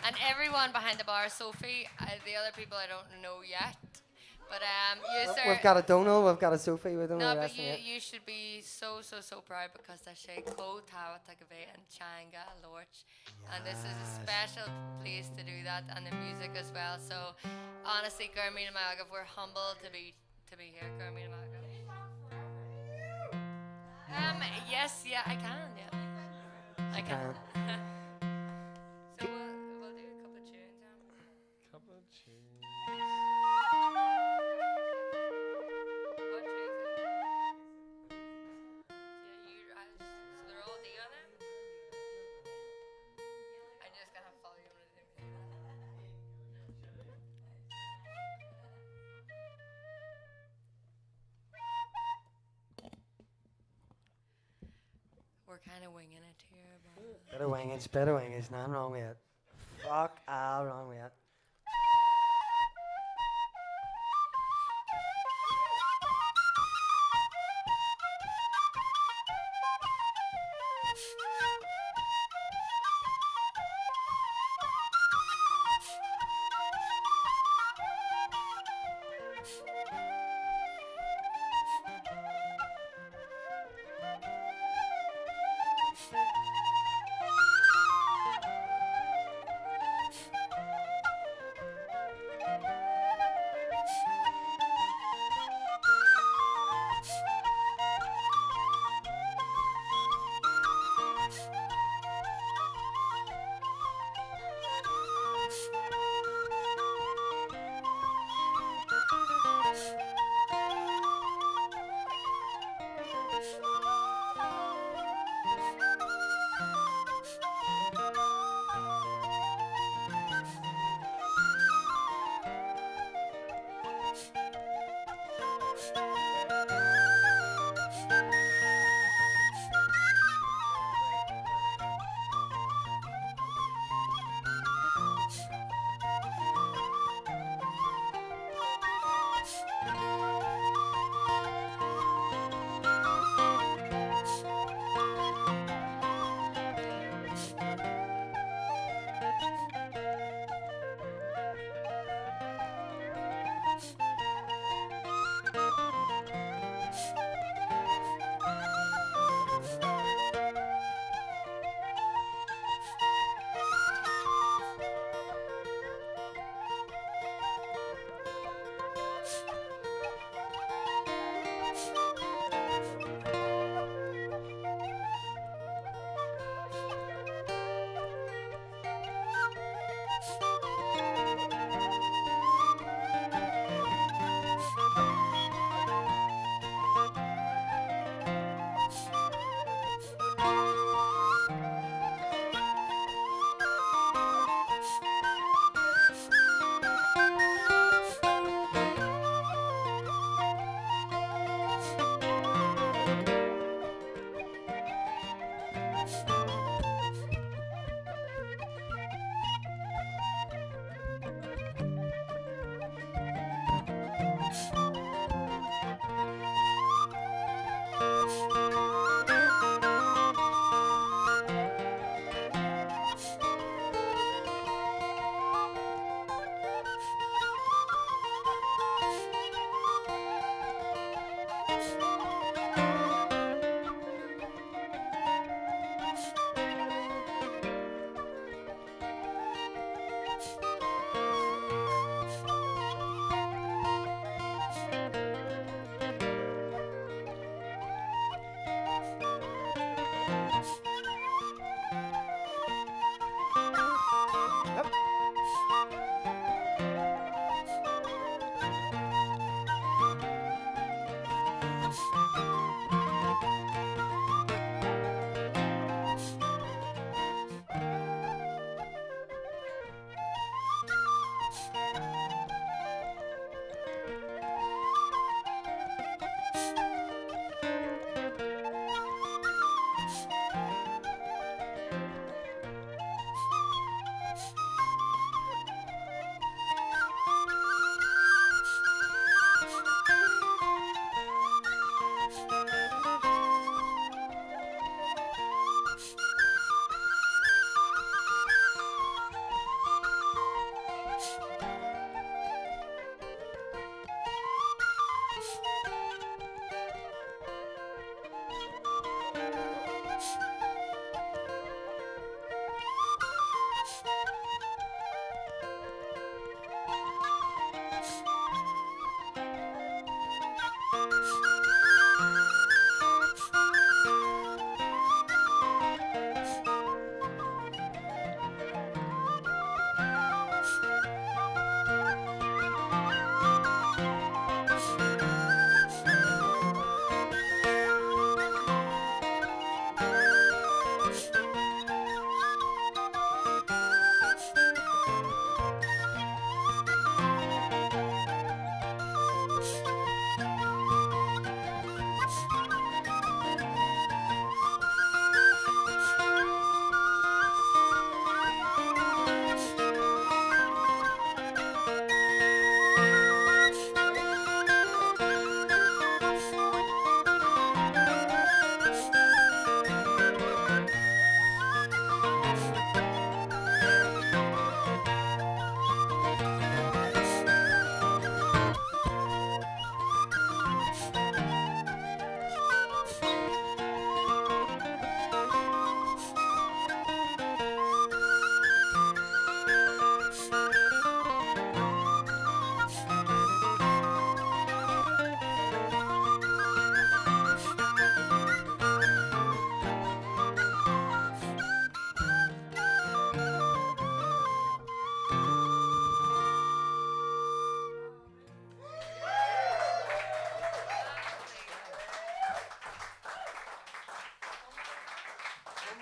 And everyone behind the bar, Sophie, the other people I don't know yet. But you sir, We've got a Donal, we've got a Sophie, we don't know no, the but rest of it. you should be so proud because I say Clo Tawa Takave and Changa Lorch. And this is a special place to do that and the music as well. So honestly, Gurmina Magav, we're humbled to be here, Gurmina Magav. Yes, yeah, I can, yeah. I can. So we'll do a couple of tunes. Couple of tunes. What tunes? Yeah, so they're all together? I'm just gonna follow you over the We're kind of winging it here, but Better wingage, nothing wrong with it. Fuck all wrong with it.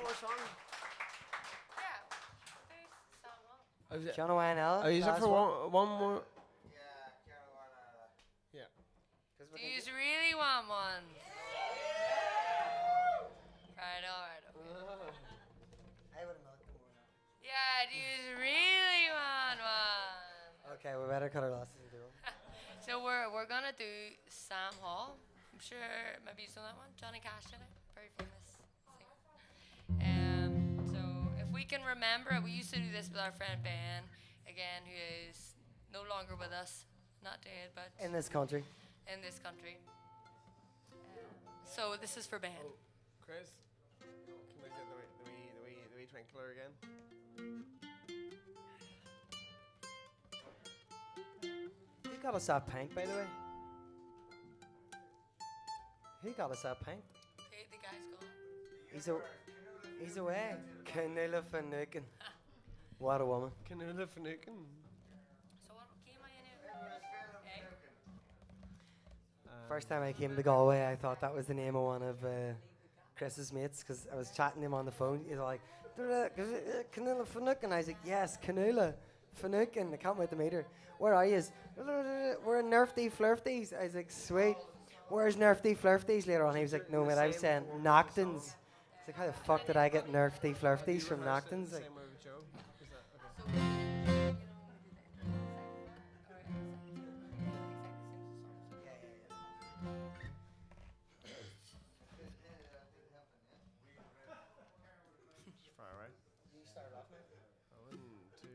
more song? Yeah. Please, Sam Hall. Is it- John Imeall. Are you up last for one more? Do you really want one? Right, alright, okay. I would have milked them more now. Yeah, do you really want one? Okay, we better cut our losses and do them. So we're gonna do Sam Hall. I'm sure maybe you've done that one. Johnny Cash did it. Very famous singer. So if we can remember it, we used to do this with our friend Ben, again, who is no longer with us, not dead, but In this country. in this country. So this is for Ben. Chris, can I get the wee twinkler again? Who got us that pink, by the way? Who got us that pink? Okay, the guy's gone. He's away. Canula Fanukin. What a woman. Canula Fanukin. So what game are you in? First time I came to Galway, I thought that was the name of one of Chris's mates because I was chatting to him on the phone. He's like, Canula Fanukin. I was like, yes, Canula Fanukin. I can't wait to meet her. Where are you? We're in Nerfty Flirties. I was like, sweet. Where's Nerfty Flirties later on? He was like, no, mate, I was saying Noctons. It's like, how the fuck did I get Nerfty Flirties from Noctons? Like, Same way with Joe. Is that okay? Just fire away. you start off, mate. 1, 2.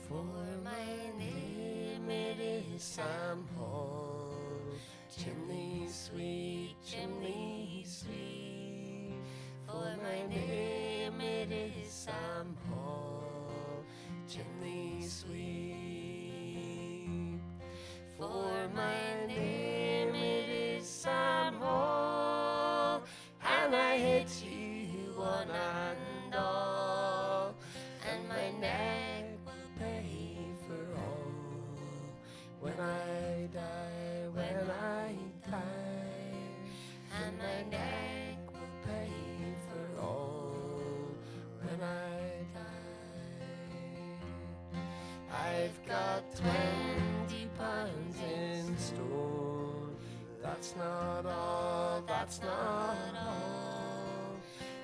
For my name it is Sam Hall, chimney sweet, chimney sweet. For my name it is Sam Hall, chimney sweet. For my name it is Sam Hall, and I hate you one and all, and my neck will pay for all. When I die, when I die, and my neck will pay for all. When I die, I've got 20 pounds in store. That's not all, that's not all.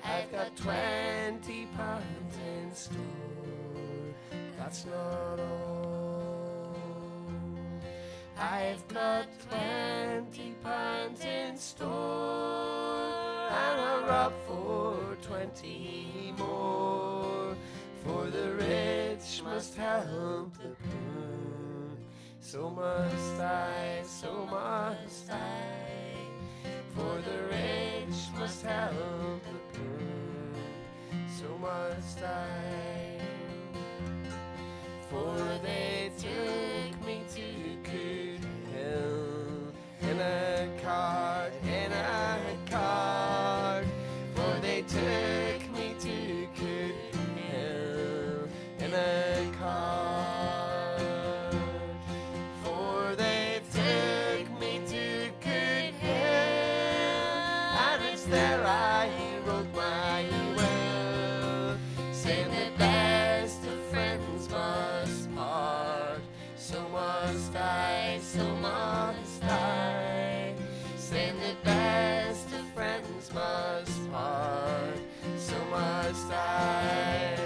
I've got 20 pounds in store. That's not all. I've got 20 pounds in store, and I'm up for 20 more. For the rich must help the poor. So must I, so must I. For the rich must help the poor. So must I. For they took me to Coot Hill in a cart, in a cart. For they took me to Coot Hill in a cart. For they took me to Coot Hill, and it's there I wrote my will, saying the best of friends must part. So must I, so must I. Saying the best of friends must part. So must I.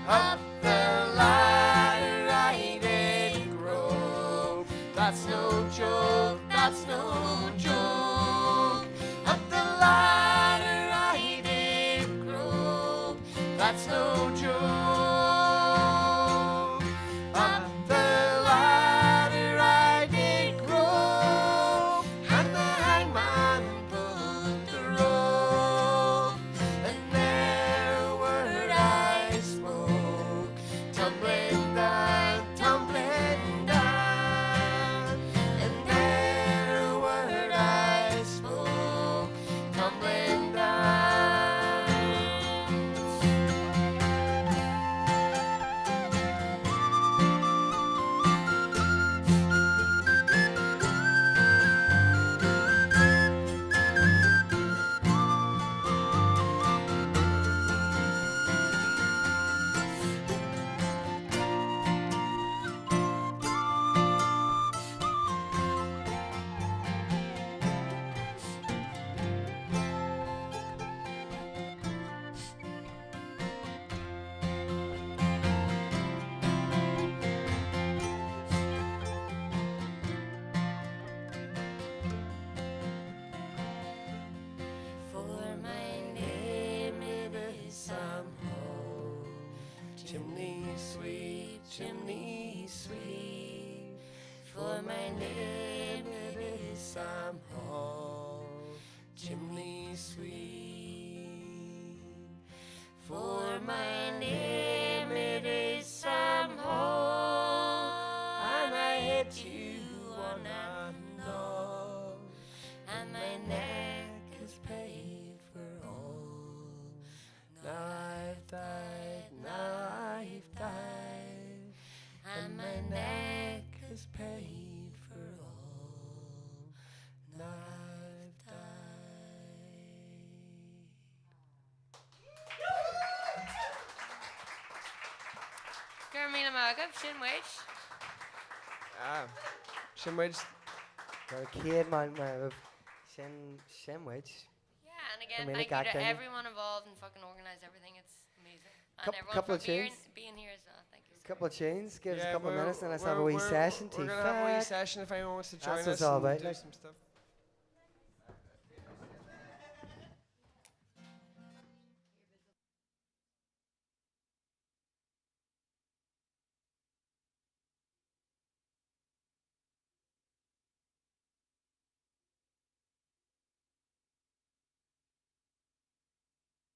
Up the ladder I did grow. That's no joke, that's no joke. Up the ladder chimney sweep, chimney sweep. For my name it is Sam Hall, chimney sweep. For my name it is Sam Hall, and I hit you on a knob, and my neck is paid for all. Now I've died, now I've died, and my neck is paid for all. Now I've died. Gurmina Magab, Shinwich. Shimwich. Arcade man, Shinwich. Yeah, and again, Gurmina thank you to Gactin. everyone involved and fucking organised everything. It's amazing. And everyone Couple for of tunes. being here as well. Thank you. So Couple of tunes, give us a Yeah, couple of we're- minutes, and let's we're- have a wee we're- session. We're Tea gonna have a wee fact. session if anyone wants to join That's what us it's all and about, do like. some stuff.